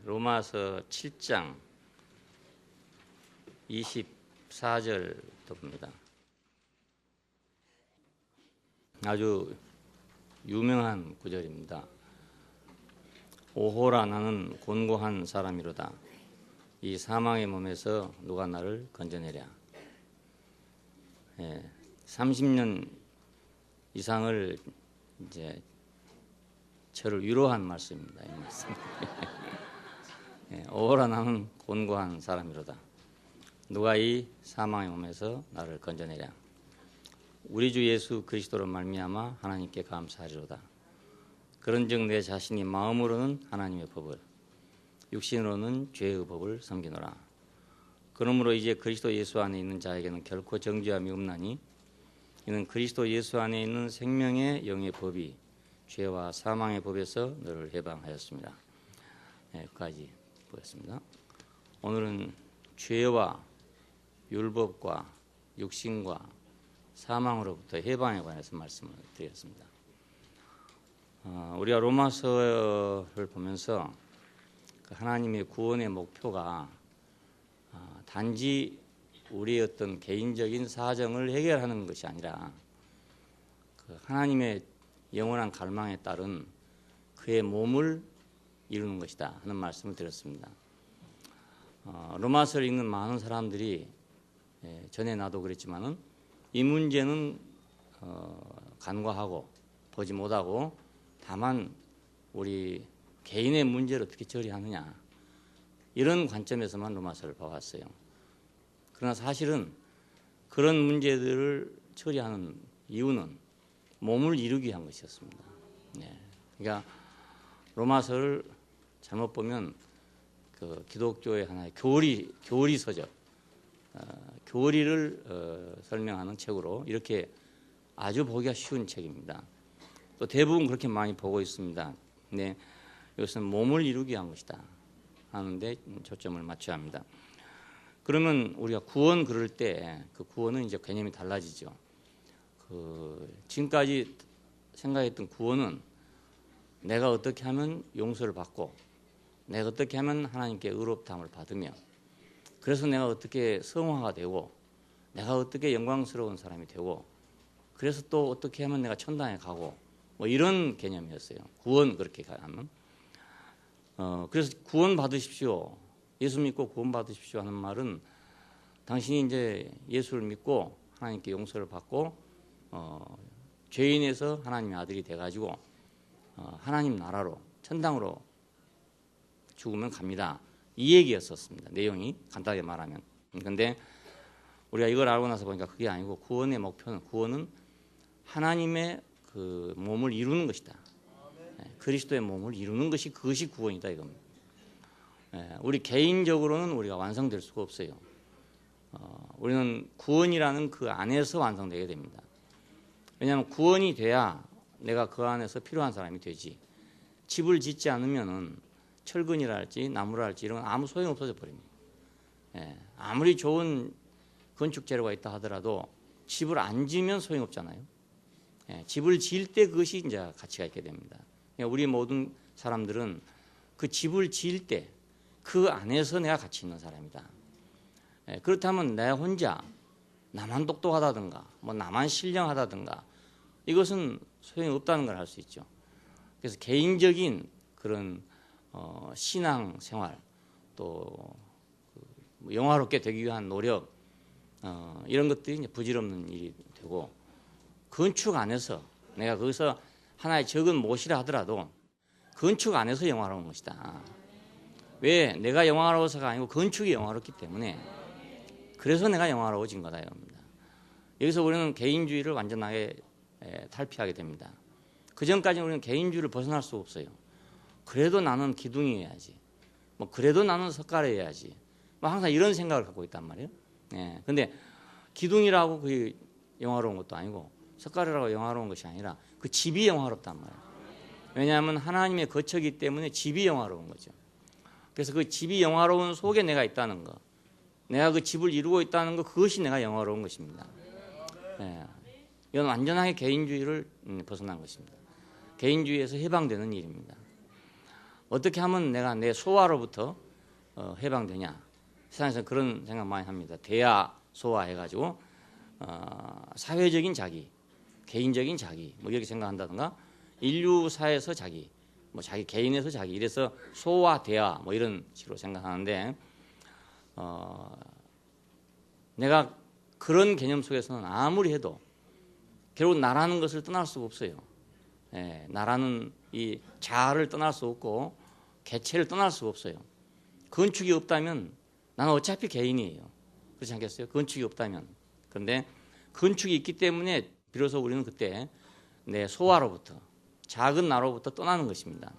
로마서 7장 24절부터입니다. 아주 유명한 구절입니다. 오호라 나는 곤고한 사람이로다. 이 사망의 몸에서 누가 나를 건져내랴. 30년 이상을 이제 저를 위로한 말씀입니다. 이 말씀. 오호라 나는 곤고한 사람이로다. 누가 이 사망의 몸에서 나를 건져내랴. 우리 주 예수 그리스도로 말미암아 하나님께 감사하리로다. 그런즉 내 자신이 마음으로는 하나님의 법을, 육신으로는 죄의 법을 섬기노라. 그러므로 이제 그리스도 예수 안에 있는 자에게는 결코 정죄함이 없나니 이는 그리스도 예수 안에 있는 생명의 영의 법이 죄와 사망의 법에서 너를 해방하였습니다. 여기까지 보겠습니다. 오늘은 죄와 율법과 육신과 사망으로부터 해방에 관해서 말씀을 드리겠습니다. 우리가 로마서를 보면서 하나님의 구원의 목표가 단지 우리의 어떤 개인적인 사정을 해결하는 것이 아니라 하나님의 영원한 갈망에 따른 그의 몸을 이루는 것이다 하는 말씀을 드렸습니다. 로마서를 읽는 많은 사람들이 전에 나도 그랬지만은 이 문제는 간과하고 보지 못하고 다만 우리 개인의 문제를 어떻게 처리하느냐 이런 관점에서만 로마서를 봐왔어요. 그러나 사실은 그런 문제들을 처리하는 이유는 몸을 이루기 위한 것이었습니다. 그러니까 로마서를 잘못 보면 그 기독교의 하나의 교리서적, 교리를 설명하는 책으로 이렇게 아주 보기가 쉬운 책입니다. 또 대부분 그렇게 많이 보고 있습니다. 근데 이것은 몸을 이루기 위한 것이다 하는데 초점을 맞춰야 합니다. 그러면 우리가 구원 그럴 때 그 구원은 이제 개념이 달라지죠. 지금까지 생각했던 구원은 내가 어떻게 하면 용서를 받고 내가 어떻게 하면 하나님께 의롭다함을 받으며 그래서 내가 어떻게 성화가 되고 내가 어떻게 영광스러운 사람이 되고 그래서 또 어떻게 하면 내가 천당에 가고 뭐 이런 개념이었어요. 구원 그렇게 하면. 그래서 구원 받으십시오. 예수 믿고 구원 받으십시오 하는 말은 당신이 이제 예수를 믿고 하나님께 용서를 받고 죄인에서 하나님의 아들이 돼가지고 하나님 나라로 천당으로 죽으면 갑니다. 이 얘기였었습니다. 내용이 간단하게 말하면. 그런데 우리가 이걸 알고 나서 보니까 그게 아니고 구원의 목표는 구원은 하나님의 그 몸을 이루는 것이다. 그리스도의 몸을 이루는 것이 그것이 구원이다 이겁니다. 우리 개인적으로는 우리가 완성될 수가 없어요. 우리는 구원이라는 그 안에서 완성되게 됩니다. 왜냐하면 구원이 돼야 내가 그 안에서 필요한 사람이 되지. 집을 짓지 않으면은 철근이랄지 나무랄지 이런 건 아무 소용 없어져 버립니다. 아무리 좋은 건축 재료가 있다 하더라도 집을 안 지으면 소용 없잖아요. 집을 지을 때 그것이 이제 가치가 있게 됩니다. 우리 모든 사람들은 그 집을 지을 때 그 안에서 내가 가치 있는 사람이다. 그렇다면 내 혼자 나만 똑똑하다든가 뭐 나만 신령하다든가 이것은 소용이 없다는 걸 알 수 있죠. 그래서 개인적인 그런 신앙 생활 또 영화롭게 되기 위한 노력 이런 것들이 이제 부질없는 일이 되고 건축 안에서 내가 거기서 하나의 적은 못이라 하더라도 건축 안에서 영화로운 것이다. 왜? 내가 영화로워서가 아니고 건축이 영화롭기 때문에 그래서 내가 영화로워진 거다 이겁니다. 여기서 우리는 개인주의를 완전하게 탈피하게 됩니다. 그 전까지는 우리는 개인주의를 벗어날 수 없어요. 그래도 나는 기둥이어야지. 뭐 그래도 나는 석가래여야지. 뭐 항상 이런 생각을 갖고 있단 말이에요. 근데 기둥이라고 그게 영화로운 것도 아니고 석가래라고 영화로운 것이 아니라 그 집이 영화롭단 말이에요. 왜냐하면 하나님의 거처이기 때문에 집이 영화로운 거죠. 그래서 그 집이 영화로운 속에 내가 있다는 거, 내가 그 집을 이루고 있다는 거, 그것이 내가 영화로운 것입니다. 이건 완전하게 개인주의를 벗어난 것입니다. 개인주의에서 해방되는 일입니다. 어떻게 하면 내가 내 소화로부터 해방되냐. 세상에서 그런 생각 많이 합니다. 대야 소화 해가지고 사회적인 자기, 개인적인 자기 뭐 이렇게 생각한다든가 인류사에서 자기, 뭐 자기 개인에서 자기 이래서 소와 대야 뭐 이런 식으로 생각하는데 내가 그런 개념 속에서는 아무리 해도 결국 나라는 것을 떠날 수가 없어요. 나라는 이 자아를 떠날 수 없고 개체를 떠날 수가 없어요. 건축이 없다면 나는 어차피 개인이에요. 그렇지 않겠어요? 건축이 없다면. 그런데 건축이 있기 때문에 비로소 우리는 그때 내 소화로부터 작은 나로부터 떠나는 것입니다.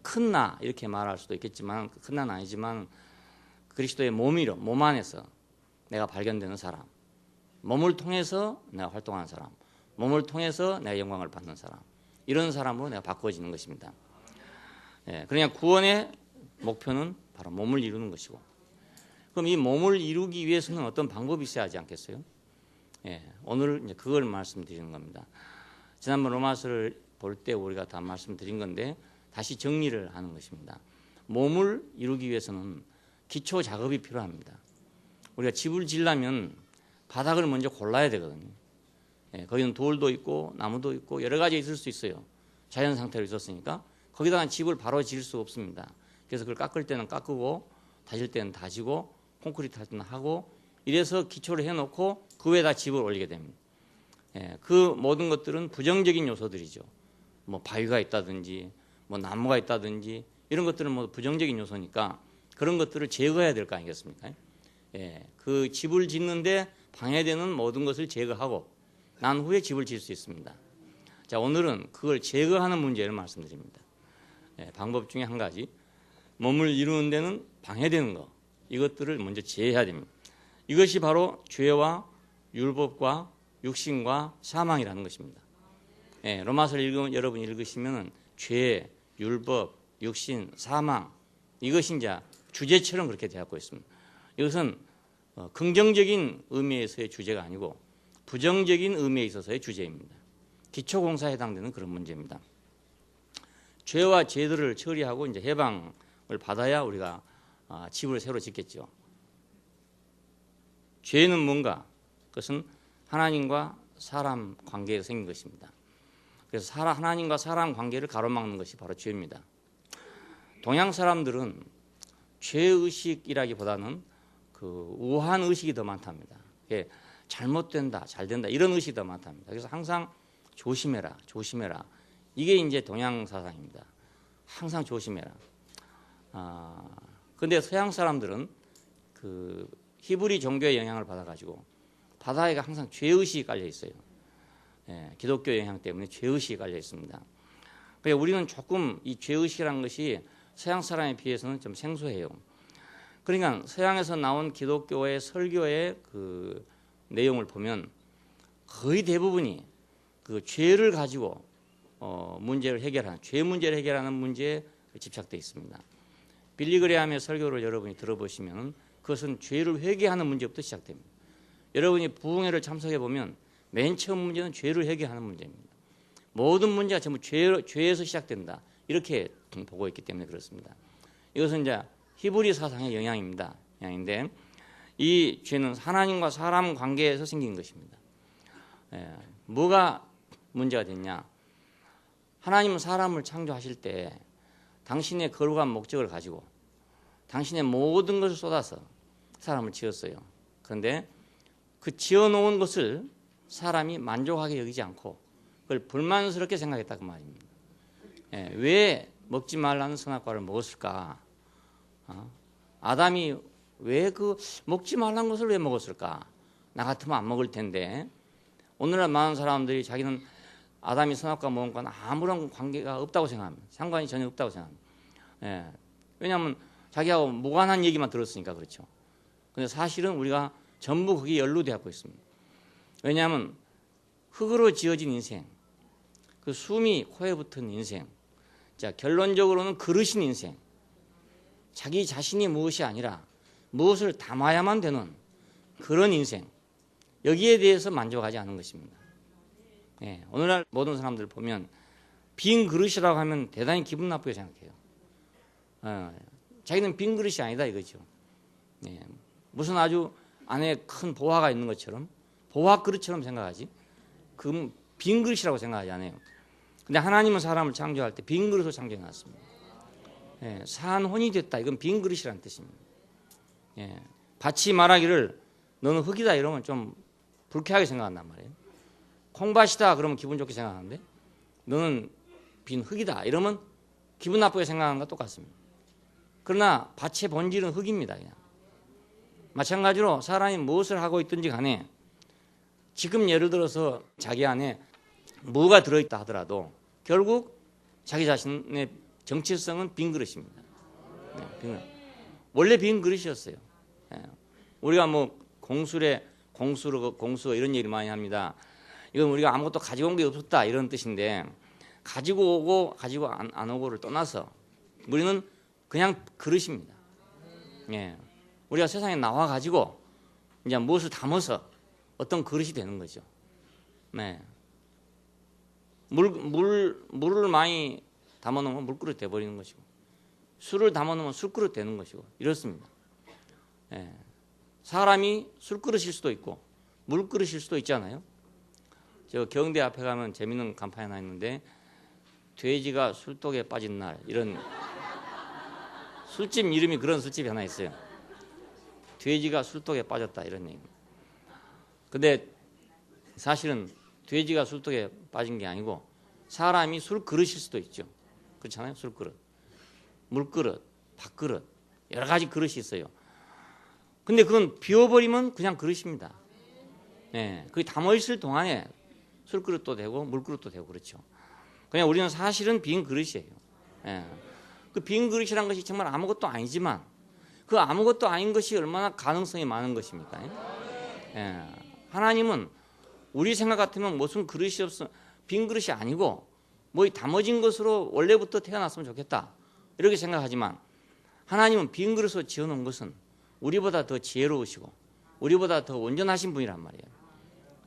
큰 나 이렇게 말할 수도 있겠지만 큰 나는 아니지만 그리스도의 몸이로 몸 안에서 내가 발견되는 사람, 몸을 통해서 내가 활동하는 사람, 몸을 통해서 내가 영광을 받는 사람, 이런 사람으로 내가 바꿔지는 것입니다. 그러니까 구원의 목표는 바로 몸을 이루는 것이고, 그럼 이 몸을 이루기 위해서는 어떤 방법이 있어야 하지 않겠어요? 오늘 이제 그걸 말씀드리는 겁니다. 지난번 로마서를 볼 때 우리가 다 말씀드린 건데 다시 정리를 하는 것입니다. 몸을 이루기 위해서는 기초 작업이 필요합니다. 우리가 집을 지으려면 바닥을 먼저 골라야 되거든요. 거기는 돌도 있고 나무도 있고 여러 가지 있을 수 있어요. 자연 상태로 있었으니까 거기다가 집을 바로 지을 수 없습니다. 그래서 그걸 깎을 때는 깎고 다질 때는 다지고 콘크리트 할 때는 하고 이래서 기초를 해놓고 그 위에다 집을 올리게 됩니다. 그 모든 것들은 부정적인 요소들이죠. 뭐 바위가 있다든지 뭐 나무가 있다든지 이런 것들은 뭐 부정적인 요소니까 그런 것들을 제거해야 될 거 아니겠습니까? 그 집을 짓는데 방해되는 모든 것을 제거하고 난 후에 집을 지을 수 있습니다. 자, 오늘은 그걸 제거하는 문제를 말씀드립니다. 방법 중에 한 가지, 몸을 이루는 데는 방해되는 것, 이것들을 먼저 제해야 됩니다. 이것이 바로 죄와 율법과 육신과 사망이라는 것입니다. 로마서를 여러분 읽으시면 죄, 율법, 육신, 사망 이것이 이제 주제처럼 그렇게 되었고 있습니다. 이것은 긍정적인 의미에서의 주제가 아니고 부정적인 의미에 있어서의 주제입니다. 기초공사에 해당되는 그런 문제입니다. 죄와 죄들을 처리하고 이제 해방을 받아야 우리가 집을 새로 짓겠죠. 죄는 뭔가? 그것은 하나님과 사람 관계에서 생긴 것입니다. 그래서 하나님과 사람 관계를 가로막는 것이 바로 죄입니다. 동양 사람들은 죄의식이라기보다는 그 우한 의식이 더 많답니다. 잘못된다, 잘된다 이런 의식이 더 많답니다. 그래서 항상 조심해라, 조심해라. 이게 이제 동양 사상입니다. 항상 조심해라. 근데 서양 사람들은 그 히브리 종교의 영향을 받아가지고 바다에 항상 죄의식이 깔려 있어요. 기독교 영향 때문에 죄의식이 깔려 있습니다. 그러니까 우리는 조금 이 죄의식이라는 것이 서양 사람에 비해서는 좀 생소해요. 그러니까 서양에서 나온 기독교의 설교의 그 내용을 보면 거의 대부분이 그 죄를 가지고 문제를 해결하는 죄 문제를 해결하는 문제에 집착되어 있습니다. 빌리그레함의 설교를 여러분이 들어보시면 그것은 죄를 회개하는 문제부터 시작됩니다. 여러분이 부흥회를 참석해 보면 맨 처음 문제는 죄를 회개하는 문제입니다. 모든 문제가 전부 죄에서 시작된다. 이렇게 보고 있기 때문에 그렇습니다. 이것은 이제 히브리 사상의 영향입니다. 영향인데 이 죄는 하나님과 사람 관계에서 생긴 것입니다. 뭐가 문제가 됐냐? 하나님은 사람을 창조하실 때 당신의 거룩한 목적을 가지고 당신의 모든 것을 쏟아서 사람을 지었어요. 그런데 그 지어놓은 것을 사람이 만족하게 여기지 않고 그걸 불만스럽게 생각했다 그 말입니다. 왜 먹지 말라는 선악과를 먹었을까? 아담이 왜 그 먹지 말라는 것을 왜 먹었을까? 나 같으면 안 먹을 텐데. 오늘날 많은 사람들이 자기는 아담이 선악과 먹은 건 아무런 관계가 없다고 생각합니다. 상관이 전혀 없다고 생각합니다. 왜냐하면 자기하고 무관한 얘기만 들었으니까 그렇죠. 근데 사실은 우리가 전부 거기에 연루되어 있습니다. 왜냐하면 흙으로 지어진 인생, 그 숨이 코에 붙은 인생, 자 결론적으로는 그릇인 인생, 자기 자신이 무엇이 아니라 무엇을 담아야만 되는 그런 인생, 여기에 대해서 만족하지 않은 것입니다. 오늘날 모든 사람들 보면 빈 그릇이라고 하면 대단히 기분 나쁘게 생각해요. 자기는 빈 그릇이 아니다 이거죠. 예, 무슨 아주 안에 큰 보화가 있는 것처럼 보화 그릇처럼 생각하지 그 빈 그릇이라고 생각하지 않아요. 근데 하나님은 사람을 창조할 때 빈 그릇으로 창조해 놨습니다. 예, 산혼이 됐다. 이건 빈 그릇이라는 뜻입니다. 예, 밭이 말하기를 너는 흙이다 이러면 좀 불쾌하게 생각한단 말이에요. 콩밭이다 그러면 기분 좋게 생각하는데 너는 빈 흙이다 이러면 기분 나쁘게 생각하는 것과 똑같습니다. 그러나 밭의 본질은 흙입니다. 그냥. 마찬가지로 사람이 무엇을 하고 있든지 간에 지금 예를 들어서 자기 안에 뭐가 들어있다 하더라도 결국 자기 자신의 정체성은 빈 그릇입니다. 네, 빈 그릇. 원래 빈 그릇이었어요. 네. 우리가 뭐 공수 이런 얘기를 많이 합니다. 이건 우리가 아무것도 가지고 온 게 없었다 이런 뜻인데 가지고 오고 가지고 안 오고를 떠나서 우리는 그냥 그릇입니다. 예. 우리가 세상에 나와 가지고 이제 무엇을 담아서 어떤 그릇이 되는 거죠. 네. 물을 많이 담아놓으면 물그릇 돼버리는 것이고 술을 담아놓으면 술그릇 되는 것이고 이렇습니다. 예. 사람이 술그릇일 수도 있고 물그릇일 수도 있잖아요. 저 경대 앞에 가면 재밌는 간판이 하나 있는데 돼지가 술독에 빠진 날 이런 술집 이름이 그런 술집이 하나 있어요. 돼지가 술독에 빠졌다 이런 얘기입니다. 근데 사실은 돼지가 술독에 빠진 게 아니고 사람이 술그릇일 수도 있죠. 그렇잖아요. 술그릇, 물그릇, 밥그릇 여러 가지 그릇이 있어요. 근데 그건 비워버리면 그냥 그릇입니다. 네, 그게 담아있을 동안에 술그릇도 되고 물그릇도 되고 그렇죠. 그냥 우리는 사실은 빈 그릇이에요. 네. 그 빈 그릇이란 것이 정말 아무것도 아니지만 그 아무것도 아닌 것이 얼마나 가능성이 많은 것입니까? 네. 하나님은 우리 생각 같으면 무슨 그릇이 없어 빈 그릇이 아니고 뭐 담아진 것으로 원래부터 태어났으면 좋겠다 이렇게 생각하지만 하나님은 빈 그릇으로 지어놓은 것은 우리보다 더 지혜로우시고 우리보다 더 온전하신 분이란 말이에요.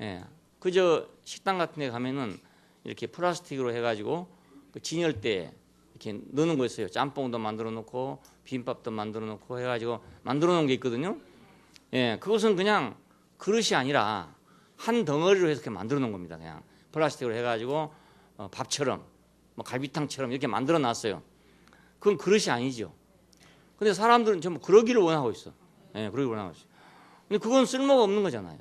예, 그저 식당 같은 데 가면은 이렇게 플라스틱으로 해가지고 그 진열대에 이렇게 넣는 거 있어요. 짬뽕도 만들어 놓고 비빔밥도 만들어 놓고 해가지고 만들어 놓은 게 있거든요. 예, 그것은 그냥 그릇이 아니라 한 덩어리로 해서 이렇게 만들어 놓은 겁니다. 그냥 플라스틱으로 해가지고 밥처럼 뭐 갈비탕처럼 이렇게 만들어 놨어요. 그건 그릇이 아니죠. 근데 사람들은 전부 그러기를 원하고 있어. 예, 그러기를 원하고 있어. 근데 그건 쓸모가 없는 거잖아요.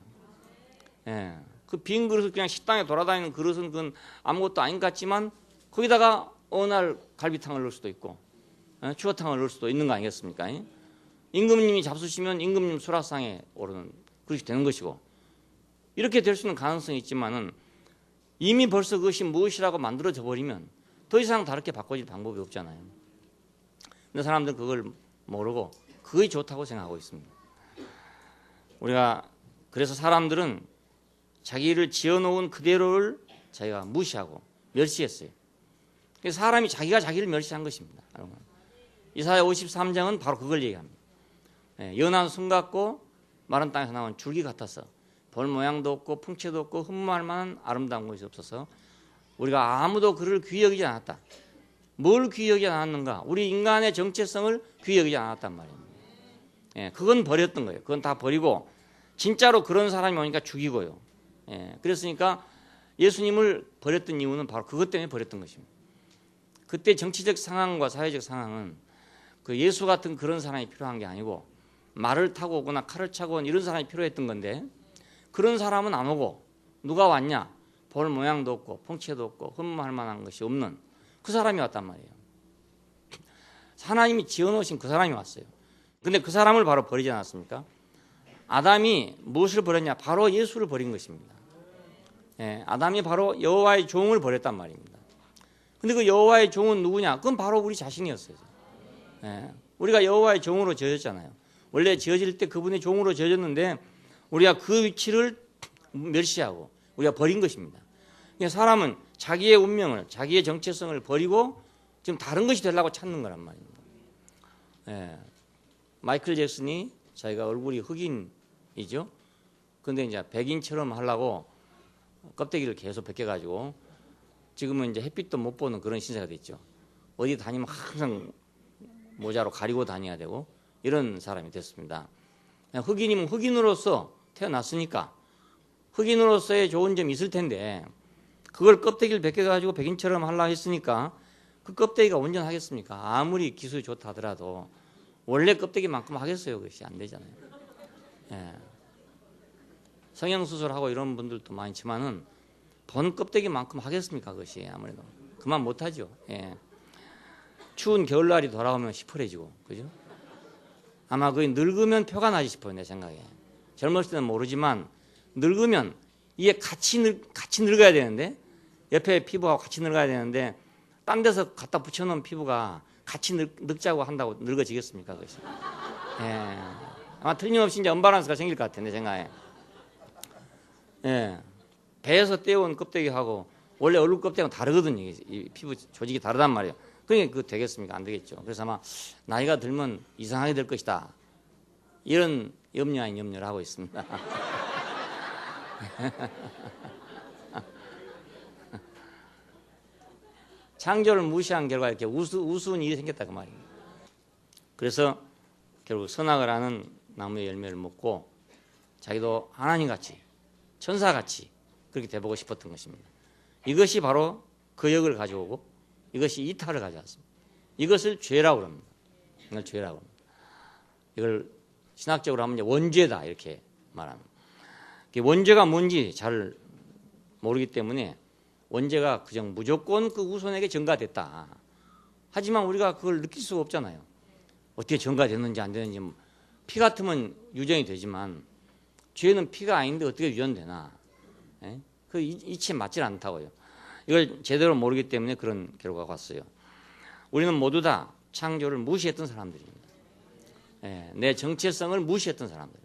예, 그 빈 그릇을 그냥 식당에 돌아다니는 그릇은 그건 아무것도 아닌 것 같지만 거기다가 어느 날 갈비탕을 넣을 수도 있고 추어탕을 넣을 수도 있는 거 아니겠습니까? 임금님이 잡수시면 임금님 수라상에 오르는 그릇이 되는 것이고 이렇게 될 수 있는 가능성이 있지만은 이미 벌써 그것이 무엇이라고 만들어져 버리면 더 이상 다르게 바꿔질 방법이 없잖아요. 근데 사람들은 그걸 모르고 그게 좋다고 생각하고 있습니다. 우리가 그래서 사람들은 자기를 지어놓은 그대로를 자기가 무시하고 멸시했어요. 그래서 사람이 자기가 자기를 멸시한 것입니다. 이사야 53장은 바로 그걸 얘기합니다. 연한 순 같고 마른 땅에서 나온 줄기 같아서 볼 모양도 없고 풍채도 없고 흠모할 만한 아름다운 것이 없어서 우리가 아무도 그를 귀히 여기지 않았다. 뭘 귀히 여기지 않았는가? 우리 인간의 정체성을 귀히 여기지 않았단 말입니다. 그건 버렸던 거예요. 그건 다 버리고 진짜로 그런 사람이 오니까 죽이고요. 그랬으니까 예수님을 버렸던 이유는 바로 그것 때문에 버렸던 것입니다. 그때 정치적 상황과 사회적 상황은 그 예수 같은 그런 사람이 필요한 게 아니고 말을 타고 오거나 칼을 차고 온 이런 사람이 필요했던 건데 그런 사람은 안 오고 누가 왔냐? 볼 모양도 없고 풍채도 없고 흠모할 만한 것이 없는 그 사람이 왔단 말이에요. 하나님이 지어놓으신 그 사람이 왔어요. 근데 그 사람을 바로 버리지 않았습니까? 아담이 무엇을 버렸냐? 바로 예수를 버린 것입니다. 아담이 바로 여호와의 종을 버렸단 말입니다. 근데 그 여호와의 종은 누구냐? 그건 바로 우리 자신이었어요. 우리가 여호와의 종으로 지어졌잖아요. 원래 지어질 때 그분의 종으로 지어졌는데 우리가 그 위치를 멸시하고 우리가 버린 것입니다. 그러니까 사람은 자기의 운명을, 자기의 정체성을 버리고 지금 다른 것이 되려고 찾는 거란 말입니다. 마이클 잭슨이 자기가 얼굴이 흑인이죠. 근데 이제 백인처럼 하려고 껍데기를 계속 벗겨가지고 지금은 이제 햇빛도 못 보는 그런 신세가 됐죠. 어디 다니면 항상 모자로 가리고 다녀야 되고 이런 사람이 됐습니다. 흑인이면 흑인으로서 태어났으니까 흑인으로서의 좋은 점이 있을 텐데 그걸 껍데기를 벗겨가지고 백인처럼 하려고 했으니까 그 껍데기가 온전하겠습니까? 아무리 기술이 좋다 하더라도 원래 껍데기만큼 하겠어요? 그것이 안 되잖아요. 예. 성형수술하고 이런 분들도 많지만은 본 껍데기만큼 하겠습니까? 그것이 아무래도 그만 못하죠. 예. 추운 겨울날이 돌아오면 시퍼래지고 그죠? 아마 거의 늙으면 표가 나지 싶어요. 내 생각에. 젊었을 때는 모르지만 늙으면 이게 같이 늙어야 되는데 옆에 피부하고 같이 늙어야 되는데 딴 데서 갖다 붙여놓은 피부가 같이 늙자고 한다고 늙어지겠습니까? 그것이. 예. 아마 틀림없이 이제 언밸런스가 생길 것 같아요. 내 생각에. 예. 배에서 떼어온 껍데기하고 원래 얼굴 껍데기하고 다르거든요. 이 피부 조직이 다르단 말이에요. 그러니까 그거 되겠습니까? 안 되겠죠. 그래서 아마 나이가 들면 이상하게 될 것이다. 이런 염려 아닌 염려를 하고 있습니다. 창조를 무시한 결과 이렇게 우스운 일이 생겼다 그 말이에요. 그래서 결국 선악을 하는 나무의 열매를 먹고 자기도 하나님같이 천사같이 그렇게 돼보고 싶었던 것입니다. 이것이 바로 그 역을 가져오고 이것이 이탈을 가져왔습니다. 이것을 죄라고 합니다. 이걸 죄라고 합니다. 이걸 신학적으로 하면 원죄다 이렇게 말합니다. 원죄가 뭔지 잘 모르기 때문에 원죄가 그냥 무조건 그 후손에게 전가됐다. 하지만 우리가 그걸 느낄 수가 없잖아요. 어떻게 전가됐는지 안 되는지 피 같으면 유전이 되지만 죄는 피가 아닌데 어떻게 유전되나? 예? 그 이치에 맞질 않다고요. 이걸 제대로 모르기 때문에 그런 결과가 왔어요. 우리는 모두 다 창조를 무시했던 사람들입니다. 예, 내 정체성을 무시했던 사람들.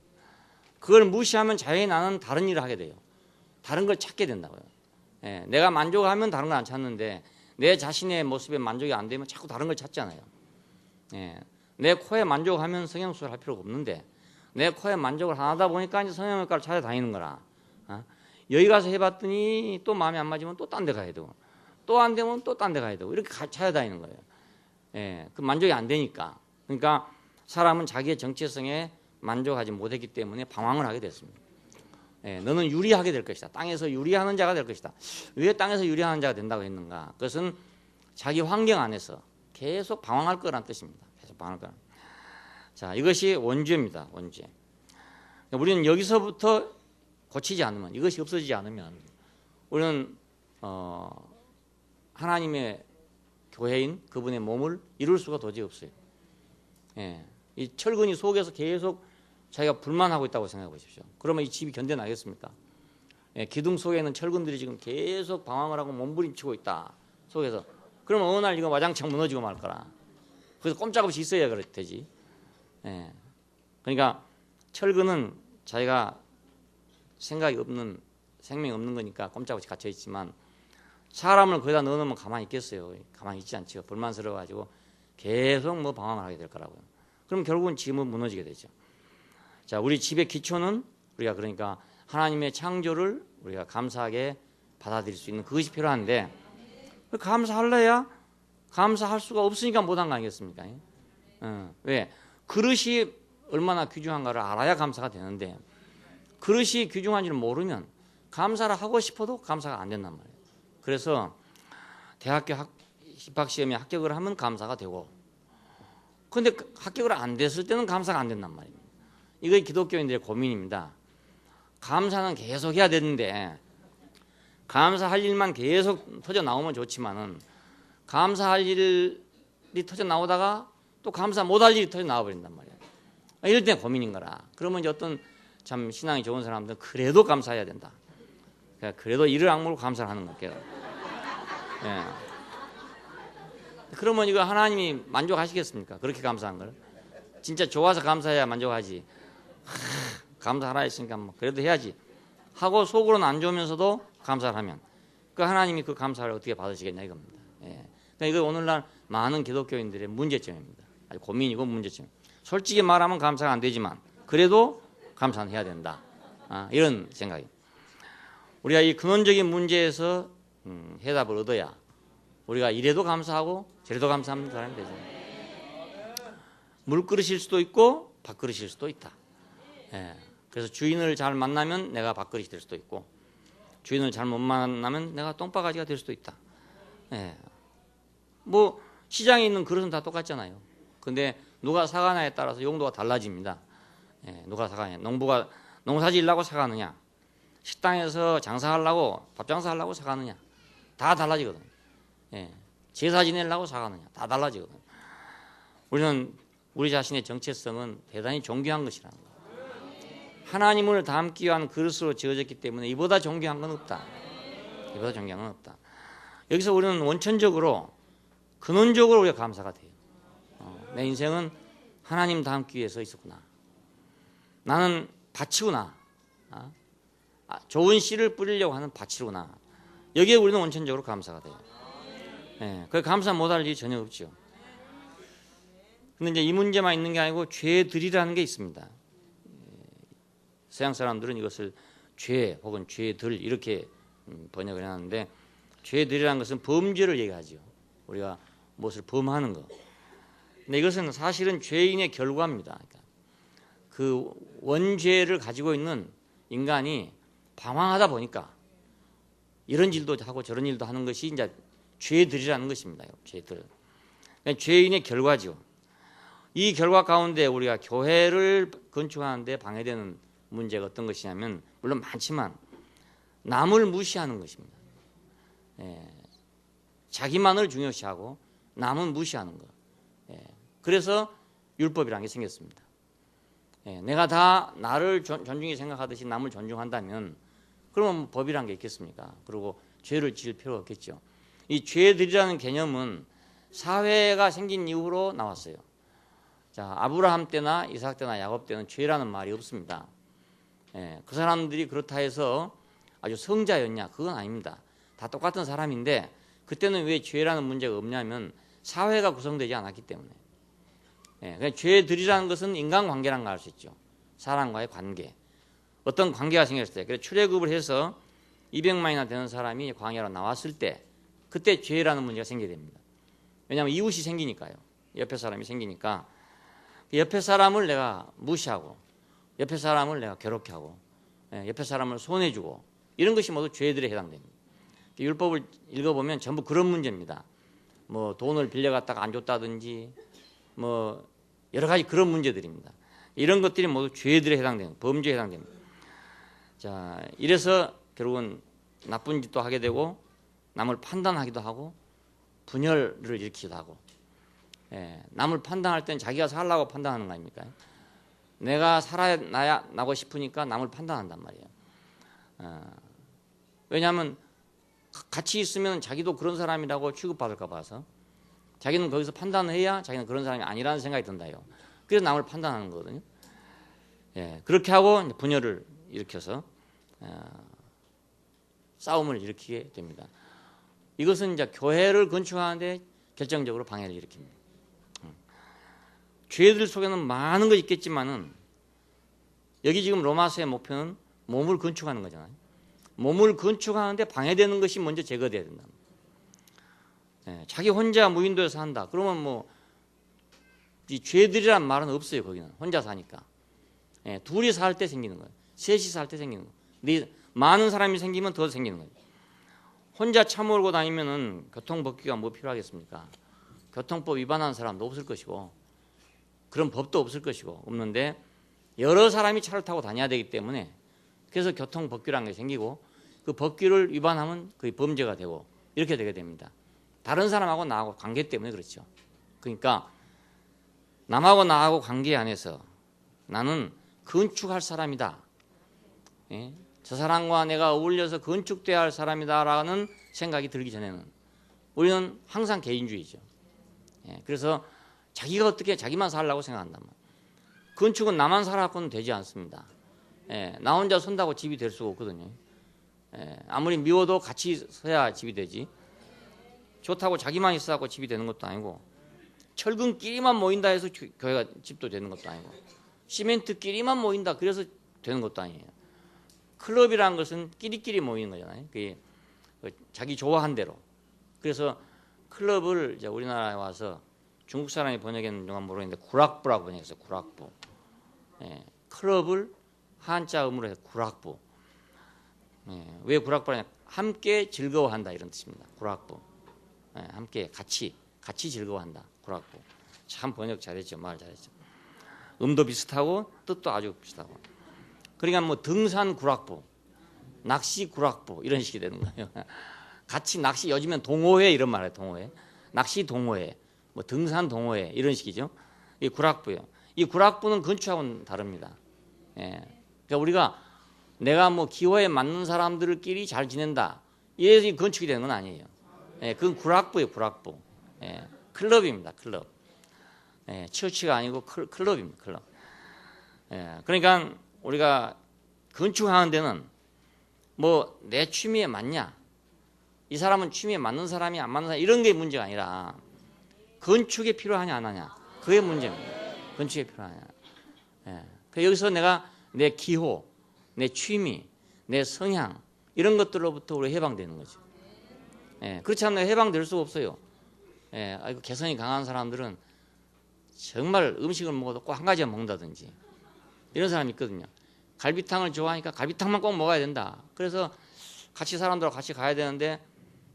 그걸 무시하면 자연히 나는 다른 일을 하게 돼요. 다른 걸 찾게 된다고요. 예, 내가 만족하면 다른 걸 안 찾는데 내 자신의 모습에 만족이 안 되면 자꾸 다른 걸 찾잖아요. 예, 내 코에 만족하면 성형수술 할 필요가 없는데 내 코에 만족을 안 하다 보니까 이제 성형외과를 찾아다니는 거라. 여기 가서 해봤더니 또 마음에 안 맞으면 또 딴 데 가야 되고 또 안 되면 또 딴 데 가야 되고 이렇게 찾아다니는 거예요. 예, 그 만족이 안 되니까. 그러니까 사람은 자기의 정체성에 만족하지 못했기 때문에 방황을 하게 됐습니다. 예, 너는 유리하게 될 것이다. 땅에서 유리하는 자가 될 것이다. 왜 땅에서 유리하는 자가 된다고 했는가? 그것은 자기 환경 안에서 계속 방황할 거란 뜻입니다. 계속 방황할 거란. 자, 이것이 원죄입니다. 원죄. 우리는 여기서부터 고치지 않으면, 이것이 없어지지 않으면 우리는 하나님의 교회인 그분의 몸을 이룰 수가 도저히 없어요. 예, 이 철근이 속에서 계속 자기가 불만하고 있다고 생각해 보십시오. 그러면 이 집이 견뎌나겠습니까? 예, 기둥 속에 있는 철근들이 지금 계속 방황을 하고 몸부림치고 있다. 속에서. 그러면 어느 날 이거 와장창 무너지고 말 거라. 그래서 꼼짝없이 있어야 되지. 예, 그러니까 철근은 자기가 생각이 없는, 생명이 없는 거니까 꼼짝없이 갇혀 있지만 사람을 거기다 넣어놓으면 가만히 있겠어요? 가만히 있지 않죠. 불만스러워가지고 계속 뭐 방황을 하게 될 거라고요. 그럼 결국은 집은 무너지게 되죠. 자, 우리 집의 기초는 우리가 그러니까 하나님의 창조를 우리가 감사하게 받아들일 수 있는 그것이 필요한데 감사할래야 감사할 수가 없으니까 못한 거 아니겠습니까? 왜? 그릇이 얼마나 귀중한가를 알아야 감사가 되는데 그릇이 귀중한지를 모르면 감사를 하고 싶어도 감사가 안 된단 말이에요. 그래서 대학교 입학시험에 합격을 하면 감사가 되고 근데 합격을 안 됐을 때는 감사가 안 된단 말입니다. 이게 기독교인들의 고민입니다. 감사는 계속 해야 되는데 감사할 일만 계속 터져 나오면 좋지만은 감사할 일이 터져 나오다가 또 감사 못할 일이 터져 나와 버린단 말이에요. 이럴 때 고민인 거라. 그러면 이제 어떤 참 신앙이 좋은 사람들은 그래도 감사해야 된다. 그래도 이를 악물고 감사를 하는 거예요. 예. 그러면 이거 하나님이 만족하시겠습니까? 그렇게 감사한 걸? 진짜 좋아서 감사해야 만족하지. 감사하라 했으니까 뭐 그래도 해야지 하고 속으로는 안 좋으면서도 감사를 하면 그 하나님이 그 감사를 어떻게 받으시겠냐 이겁니다. 예. 그러니까 이거 오늘날 많은 기독교인들의 문제점입니다. 아주 고민이고 문제점. 솔직히 말하면 감사가 안 되지만 그래도 감사는 해야 된다. 이런 생각이에요. 우리가 이 근원적인 문제에서 해답을 얻어야 우리가 이래도 감사하고 저래도 감사하는 사람이 되죠. 물그릇일 수도 있고 밥그릇일 수도 있다. 예. 그래서 주인을 잘 만나면 내가 밥그릇이 될 수도 있고 주인을 잘 못 만나면 내가 똥바가지가 될 수도 있다. 예. 뭐 시장에 있는 그릇은 다 똑같잖아요. 근데 누가 사가냐에 따라서 용도가 달라집니다. 예. 누가 사가냐. 농부가 농사 지으려고 사가느냐, 식당에서 장사하려고 밥 장사하려고 사가느냐, 다 달라지거든. 예. 제사 지내려고 사가느냐, 다 달라지거든. 우리는 우리 자신의 정체성은 대단히 존귀한 것이라는 거. 하나님을 닮기 위한 그릇으로 지어졌기 때문에 이보다 존귀한 건 없다. 이보다 존귀한 건 없다. 여기서 우리는 원천적으로 근원적으로 우리가 감사가 돼요. 내 인생은 하나님 닮기 위해서 있었구나. 나는 밭이구나. 좋은 씨를 뿌리려고 하는 밭이구나. 여기에 우리는 원천적으로 감사가 돼요. 예, 그 감사 못할 일이 전혀 없죠. 근데 이제 이 문제만 있는 게 아니고 죄들이라는 게 있습니다. 서양 사람들은 이것을 죄 혹은 죄들 이렇게 번역을 해놨는데 죄들이라는 것은 범죄를 얘기하죠. 우리가 무엇을 범하는 것. 근데 이것은 사실은 죄인의 결과입니다. 그러니까 그 원죄를 가지고 있는 인간이 방황하다 보니까 이런 일도 하고 저런 일도 하는 것이 이제 죄들이라는 것입니다. 죄들. 그러니까 죄인의 결과죠. 이 결과 가운데 우리가 교회를 건축하는데 방해되는 문제가 어떤 것이냐면 물론 많지만 남을 무시하는 것입니다. 예, 자기만을 중요시하고 남은 무시하는 것. 예, 그래서 율법이라는 게 생겼습니다. 예, 내가 다 나를 존중히 생각하듯이 남을 존중한다면 그러면 법이라는 게 있겠습니까? 그리고 죄를 지을 필요가 없겠죠. 이 죄들이라는 개념은 사회가 생긴 이후로 나왔어요. 자, 아브라함 때나 이삭 때나 야곱 때는 죄라는 말이 없습니다. 예, 그 사람들이 그렇다 해서 아주 성자였냐? 그건 아닙니다. 다 똑같은 사람인데 그때는 왜 죄라는 문제가 없냐면 사회가 구성되지 않았기 때문에. 예, 그러니까 죄들이라는 것은 인간관계라는 걸 알 수 있죠. 사람과의 관계. 어떤 관계가 생겼을 때, 그래서 출애굽을 해서 200만이나 되는 사람이 광야로 나왔을 때 그때 죄라는 문제가 생기게 됩니다. 왜냐하면 이웃이 생기니까요. 옆에 사람이 생기니까 옆에 사람을 내가 무시하고 옆에 사람을 내가 괴롭게 하고 옆에 사람을 손해주고 이런 것이 모두 죄들에 해당됩니다. 율법을 읽어보면 전부 그런 문제입니다. 뭐 돈을 빌려갔다가 안 줬다든지 뭐 여러 가지 그런 문제들입니다. 이런 것들이 모두 죄들에 해당됩니다. 범죄에 해당됩니다. 자, 이래서 결국은 나쁜 짓도 하게 되고 남을 판단하기도 하고 분열을 일으키기도 하고 남을 판단할 때는 자기가 살라고 판단하는 거 아닙니까? 내가 살아나야 나고 싶으니까 남을 판단한단 말이에요. 왜냐하면 같이 있으면 자기도 그런 사람이라고 취급받을까 봐서 자기는 거기서 판단을 해야 자기는 그런 사람이 아니라는 생각이 든다요. 그래서 남을 판단하는 거거든요. 예, 그렇게 하고 분열을 일으켜서 싸움을 일으키게 됩니다. 이것은 이제 교회를 건축하는데 결정적으로 방해를 일으킵니다. 죄들 속에는 많은 것이 있겠지만은 여기 지금 로마서의 목표는 몸을 건축하는 거잖아요. 몸을 건축하는데 방해되는 것이 먼저 제거돼야 된다. 예, 자기 혼자 무인도에서 한다. 그러면 뭐 이 죄들이란 말은 없어요. 거기는 혼자 사니까. 예, 둘이 살 때 생기는 거예요. 셋이 살 때 생기는 거예요. 많은 사람이 생기면 더 생기는 거예요. 혼자 차 몰고 다니면은 교통법규가 뭐 필요하겠습니까? 교통법 위반하는 사람도 없을 것이고 그런 법도 없을 것이고 없는데 여러 사람이 차를 타고 다녀야 되기 때문에 그래서 교통법규라는 게 생기고 그 법규를 위반하면 그게 범죄가 되고 이렇게 되게 됩니다. 다른 사람하고 나하고 관계 때문에 그렇죠. 그러니까 남하고 나하고 관계 안에서 나는 건축할 사람이다. 예? 저 사람과 내가 어울려서 건축돼야 할 사람이다라는 생각이 들기 전에는 우리는 항상 개인주의죠. 예? 그래서 자기가 어떻게 자기만 살라고 생각한단 말이에요. 건축은 나만 살아갖고는 되지 않습니다. 예? 나 혼자 선다고 집이 될 수가 없거든요. 예? 아무리 미워도 같이 서야 집이 되지. 좋다고 자기만 있어갖고 집이 되는 것도 아니고 철근끼리만 모인다 해서 교회가 집도 되는 것도 아니고 시멘트끼리만 모인다 그래서 되는 것도 아니에요. 클럽이라는 것은 끼리끼리 모이는 거잖아요. 그게 자기 좋아한 대로. 그래서 클럽을 이제 우리나라에 와서 중국 사람이 번역했는지 모르겠는데 구락부라고 번역했어요. 구락부. 예, 클럽을 한자음으로 해서 구락부. 예, 왜 구락부냐? 함께 즐거워한다 이런 뜻입니다. 구락부. 예, 함께 같이 즐거워한다. 구락부. 참 번역 잘했죠. 말 잘했죠. 음도 비슷하고 뜻도 아주 비슷하고. 그러니까 뭐 등산 구락부, 낚시 구락부 이런 식이 되는 거예요. 같이 낚시 요즘엔 동호회 이런 말이에요. 동호회. 낚시 동호회, 뭐 등산 동호회 이런 식이죠. 이 구락부요. 이 구락부는 건축하고는 다릅니다. 예. 그러니까 우리가 내가 뭐 기호에 맞는 사람들끼리 잘 지낸다. 이래서 건축이 되는 건 아니에요. 예, 그건 구락부예요. 구락부. 예, 클럽입니다. 클럽. 예, 처치가 아니고 클럽입니다. 클럽. 예, 그러니까 우리가 건축하는 데는 뭐 내 취미에 맞냐, 이 사람은 취미에 맞는 사람이 안 맞는 사람 이런 게 문제가 아니라 건축에 필요하냐 안 하냐 그게 문제입니다. 건축에 필요하냐. 예, 여기서 내가 내 기호, 내 취미, 내 성향 이런 것들로부터 우리 해방되는 거죠. 예, 그렇지 않으면 해방될 수가 없어요. 예, 개성이 강한 사람들은 정말 음식을 먹어도 꼭 한 가지만 먹는다든지 이런 사람이 있거든요. 갈비탕을 좋아하니까 갈비탕만 꼭 먹어야 된다. 그래서 같이 사람들하고 같이 가야 되는데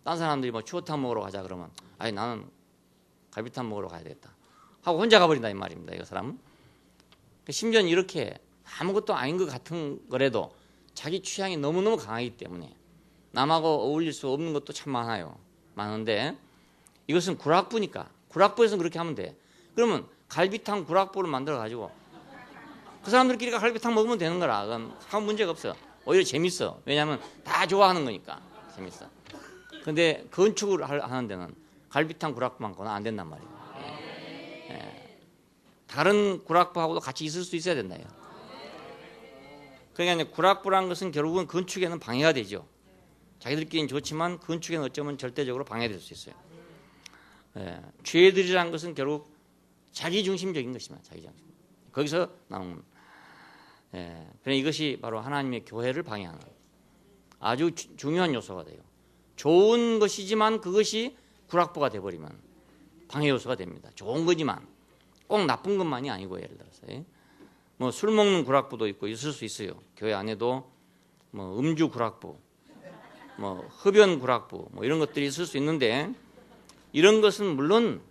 딴 사람들이 뭐 추어탕 먹으러 가자 그러면 아니 나는 갈비탕 먹으러 가야 되겠다 하고 혼자 가버린다 이 말입니다. 이 사람은. 심지어는 이렇게 아무것도 아닌 것 같은 거라도 자기 취향이 너무너무 강하기 때문에 남하고 어울릴 수 없는 것도 참 많은데 이것은 구락부니까 구락부에서는 그렇게 하면 돼. 그러면 갈비탕 구락부를 만들어 가지고 그 사람들끼리 갈비탕 먹으면 되는 거라. 그건 아무 문제가 없어. 오히려 재밌어. 왜냐하면 다 좋아하는 거니까 재밌어. 근데 건축을 하는 데는 갈비탕 구락부만큼은 안 된단 말이에요. 예. 다른 구락부하고도 같이 있을 수 있어야 된다. 그러니까 구락부라는 것은 결국은 건축에는 방해가 되죠. 자기들끼리는 좋지만 건축에는 어쩌면 절대적으로 방해될 수 있어요. 예. 죄들이라는 것은 결국 자기중심적인 것입니다. 자기중심. 거기서 나오는. 예. 그러니까 이것이 바로 하나님의 교회를 방해하는 아주 중요한 요소가 돼요. 좋은 것이지만 그것이 구락부가 돼버리면 방해 요소가 됩니다. 좋은 거지만 꼭 나쁜 것만이 아니고 예를 들어서 뭐 술 먹는 구락부도 있고 있을 수 있어요. 교회 안에도 뭐 음주 구락부, 뭐 흡연 구락부 뭐 이런 것들이 있을 수 있는데 이런 것은 물론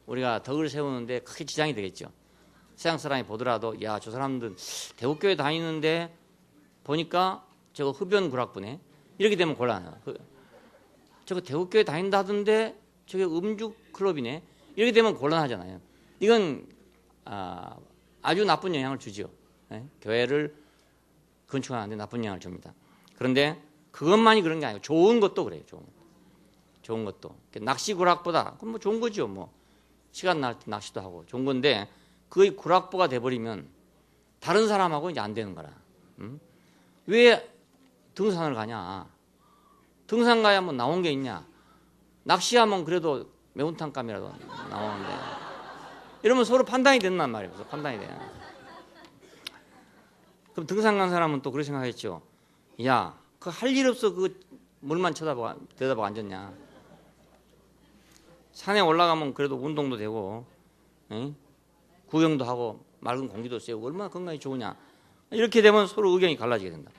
우리가 덕을 세우는데 크게 지장이 되겠죠. 세상 사람이 보더라도 야, 저 사람들 대구교회 다니는데 보니까 저거 흡연 구락부네 이렇게 되면 곤란해요. 저거 대구교회 다닌다던데 저게 음주 클럽이네 이렇게 되면 곤란하잖아요. 이건 아주 나쁜 영향을 주죠. 네? 교회를 건축하는데 나쁜 영향을 줍니다. 그런데 그것만이 그런 게 아니고 좋은 것도 그래요. 좋은 것도 낚시 구락보다 그건 뭐 좋은 거죠. 뭐 시간 날 때 낚시도 하고 좋은 건데 그의 구락부가 돼버리면 다른 사람하고 이제 안 되는 거라. 왜 등산을 가냐? 등산 가야 뭐 나온 게 있냐? 낚시하면 그래도 매운탕감이라도 나오는데 이러면 서로 판단이 된단 말이에요. 판단이 돼. 그럼 등산 간 사람은 또 그렇게 생각했죠. 야, 그 할 일 없어 그 물만 대다보고 앉았냐? 산에 올라가면 그래도 운동도 되고, 에? 구경도 하고 맑은 공기도 쐬고 얼마나 건강이 좋으냐? 이렇게 되면 서로 의견이 갈라지게 된다.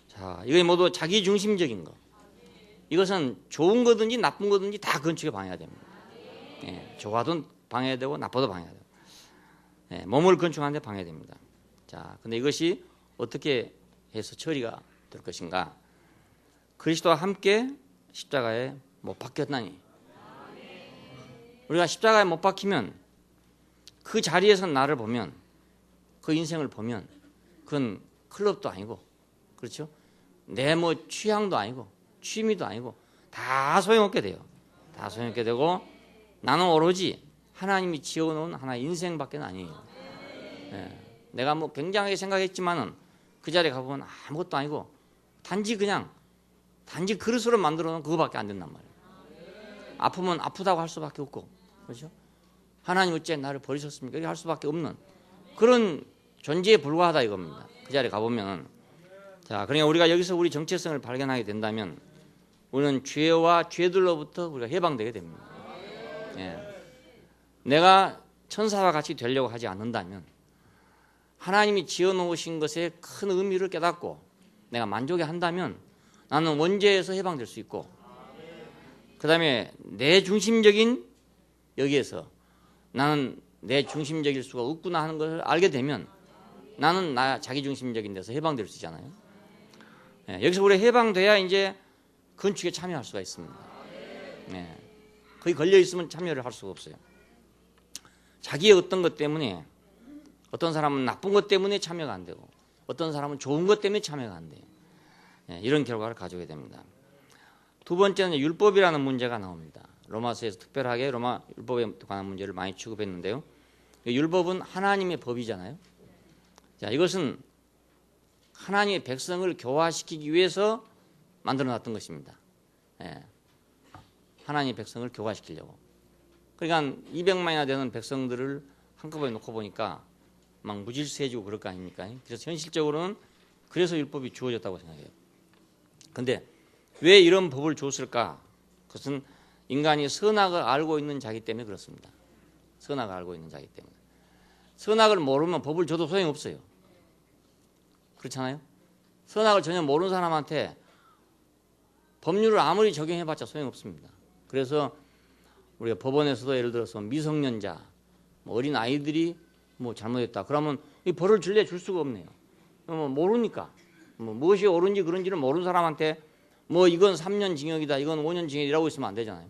자, 이거 모두 자기 중심적인 거. 이것은 좋은 거든지 나쁜 거든지 다 건축에 방해가 됩니다. 예, 좋아도 방해되고 나빠도 방해되고. 예, 몸을 건축하는데 방해됩니다. 자, 근데 이것이 어떻게 해서 처리가 될 것인가? 그리스도와 함께 십자가에 못 박혔나니. 우리가 십자가에 못 박히면 그 자리에서 나를 보면 그 인생을 보면 그건 클럽도 아니고 그렇죠? 내 뭐 취향도 아니고 취미도 아니고 다 소용없게 돼요. 다 소용없게 되고 나는 오로지 하나님이 지어놓은 하나의 인생밖에 아니에요. 예. 내가 뭐 굉장하게 생각했지만은 그 자리에 가보면 아무것도 아니고 단지 그릇으로 만들어 놓은 그거밖에 안 된단 말이에요. 아프면 아프다고 할 수밖에 없고 그렇죠? 하나님 어째 나를 버리셨습니까? 이렇게 할 수밖에 없는 그런 존재에 불과하다 이겁니다. 그 자리에 가보면 자, 그러니까 우리가 여기서 우리 정체성을 발견하게 된다면 우리는 죄와 죄들로부터 우리가 해방되게 됩니다. 예. 내가 천사와 같이 되려고 하지 않는다면, 하나님이 지어놓으신 것의 큰 의미를 깨닫고 내가 만족해 한다면 나는 원죄에서 해방될 수 있고, 그 다음에 내 중심적인 여기에서 나는 내 중심적일 수가 없구나 하는 것을 알게 되면 나는 나 자기 중심적인 데서 해방될 수 있잖아요. 여기서 우리 해방돼야 이제 건축에 참여할 수가 있습니다. 거기 걸려 있으면 참여를 할 수가 없어요. 자기의 어떤 것 때문에, 어떤 사람은 나쁜 것 때문에 참여가 안 되고 어떤 사람은 좋은 것 때문에 참여가 안 돼요. 이런 결과를 가져오게 됩니다. 두 번째는 율법이라는 문제가 나옵니다. 로마서에서 특별하게 로마 율법에 관한 문제를 많이 취급했는데요. 율법은 하나님의 법이잖아요. 자, 이것은 하나님의 백성을 교화시키기 위해서 만들어놨던 것입니다. 하나님의 백성을 교화시키려고. 그러니까 200만이나 되는 백성들을 한꺼번에 놓고 보니까 막 무질서해지고 그럴 거 아닙니까? 그래서 현실적으로는 그래서 율법이 주어졌다고 생각해요. 근데 왜 이런 법을 줬을까? 그것은 인간이 선악을 알고 있는 자기 때문에 그렇습니다. 선악을 알고 있는 자기 때문에. 선악을 모르면 법을 줘도 소용없어요. 그렇잖아요? 선악을 전혀 모르는 사람한테 법률을 아무리 적용해봤자 소용없습니다. 그래서 우리가 법원에서도 예를 들어서 미성년자, 어린 아이들이 잘못했다. 그러면 이 벌을 줄래 줄 수가 없네요. 모르니까. 무엇이 옳은지 그런지를 모르는 사람한테 이건 3년 징역이다, 이건 5년 징역이라고 있으면 안 되잖아요.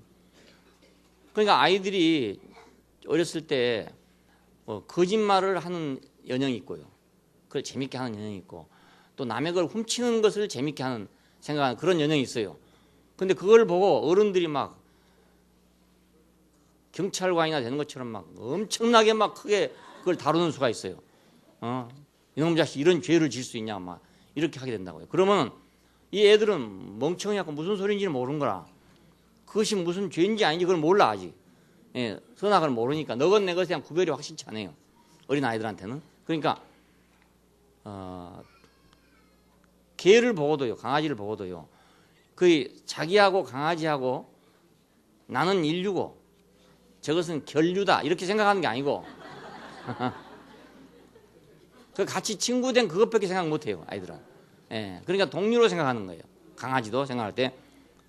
그러니까 아이들이 어렸을 때 거짓말을 하는 연령이 있고요. 그걸 재밌게 하는 연령이 있고, 또 남의 걸 훔치는 것을 재밌게 하는 생각하는 그런 연령이 있어요. 근데 그걸 보고 어른들이 막 경찰관이나 되는 것처럼 막 엄청나게 막 크게 그걸 다루는 수가 있어요. 이놈 자식 이런 죄를 질 수 있냐, 막 이렇게 하게 된다고요. 그러면 이 애들은 멍청해갖고 무슨 소리인지는 모르는 거라. 그것이 무슨 죄인지 아닌지 그걸 몰라 아직. 선악을 모르니까 너건 내 것에 대한 구별이 확실치 않아요. 어린 아이들한테는. 그러니까 개를 보고도요, 강아지를 보고도요, 그 자기하고 강아지하고 나는 인류고 저것은 결류다 이렇게 생각하는 게 아니고 그 같이 친구된 그것밖에 생각 못해요, 아이들은. 그러니까 동료로 생각하는 거예요. 강아지도 생각할 때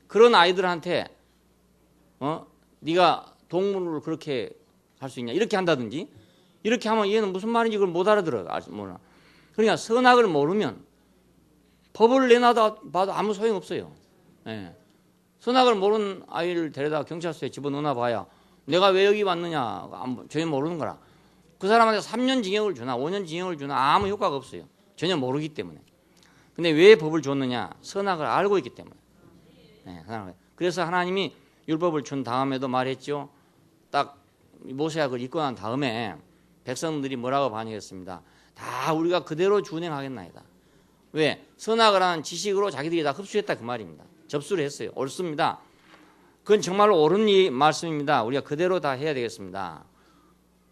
그런 아이들한테 네가 동물을 그렇게 할 수 있냐 이렇게 한다든지, 이렇게 하면 얘는 무슨 말인지 그걸 못 알아들어요. 몰라. 그러니까 선악을 모르면 법을 내놔도 봐도 아무 소용 없어요. 선악을 모르는 아이를 데려다 경찰서에 집어넣나 봐야 내가 왜 여기 왔느냐 전혀 모르는 거라. 그 사람한테 3년 징역을 주나 5년 징역을 주나 아무 효과가 없어요. 전혀 모르기 때문에. 근데 왜 법을 줬느냐? 선악을 알고 있기 때문에. 그래서 하나님이 율법을 준 다음에도 말했죠. 딱 모세가 그걸 읽고 난 다음에 백성들이 뭐라고 반응했습니다. 다 우리가 그대로 준행하겠나이다. 왜? 선악을 하는 지식으로 자기들이 다 흡수했다 그 말입니다. 접수를 했어요. 옳습니다. 그건 정말로 옳은 말씀입니다. 우리가 그대로 다 해야 되겠습니다.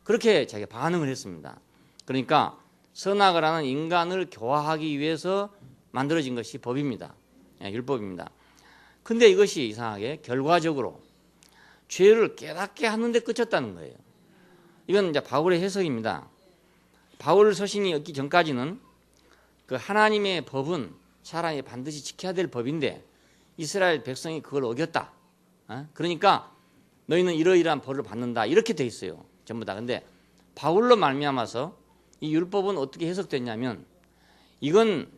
그렇게 자기가 반응을 했습니다. 그러니까 선악을 하는 인간을 교화하기 위해서 만들어진 것이 법입니다. 율법입니다. 근데 이것이 이상하게 결과적으로 죄를 깨닫게 하는데 그쳤다는 거예요. 이건 이제 바울의 해석입니다. 바울 서신이 얻기 전까지는 그 하나님의 법은 사람이 반드시 지켜야 될 법인데 이스라엘 백성이 그걸 어겼다. 그러니까 너희는 이러이러한 벌을 받는다. 이렇게 돼 있어요. 전부 다. 근데 바울로 말미암아서 이 율법은 어떻게 해석됐냐면 이건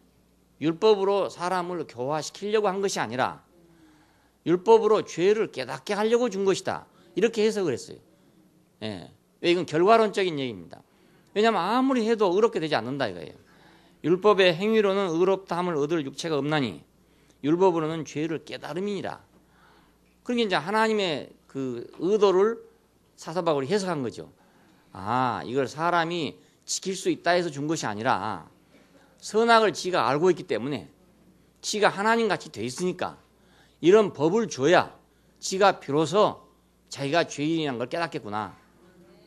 율법으로 사람을 교화시키려고 한 것이 아니라 율법으로 죄를 깨닫게 하려고 준 것이다. 이렇게 해석을 했어요. 이건 결과론적인 얘기입니다. 왜냐하면 아무리 해도 의롭게 되지 않는다 이거예요. 율법의 행위로는 의롭다함을 얻을 육체가 없나니 율법으로는 죄를 깨달음이니라. 그러니까 이제 하나님의 그 의도를 사도 바울이 해석한 거죠. 이걸 사람이 지킬 수 있다 해서 준 것이 아니라 선악을 지가 알고 있기 때문에 지가 하나님같이 돼 있으니까 이런 법을 줘야 지가 비로소 자기가 죄인이라는 걸 깨닫겠구나.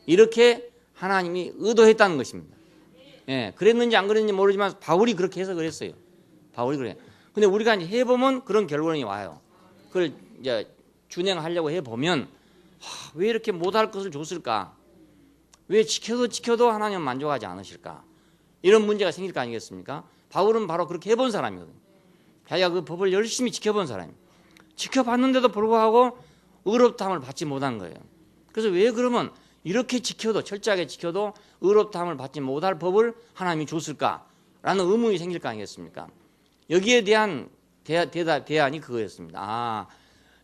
이렇게 하나님이 의도했다는 것입니다. 그랬는지 안 그랬는지 모르지만 바울이 그렇게 해석을 했어요. 바울이 그래. 근데 우리가 이제 해보면 그런 결론이 와요. 그걸 이제 준행하려고 해보면 왜 이렇게 못할 것을 줬을까? 왜 지켜도 하나님은 만족하지 않으실까? 이런 문제가 생길 거 아니겠습니까? 바울은 바로 그렇게 해본 사람이거든요. 자기가 그 법을 열심히 지켜본 사람이에요. 지켜봤는데도 불구하고 의롭다함을 받지 못한 거예요. 그래서 왜 그러면 이렇게 지켜도, 철저하게 지켜도 의롭다함을 받지 못할 법을 하나님이 줬을까라는 의문이 생길 거 아니겠습니까? 여기에 대한 대안이 그거였습니다. 아,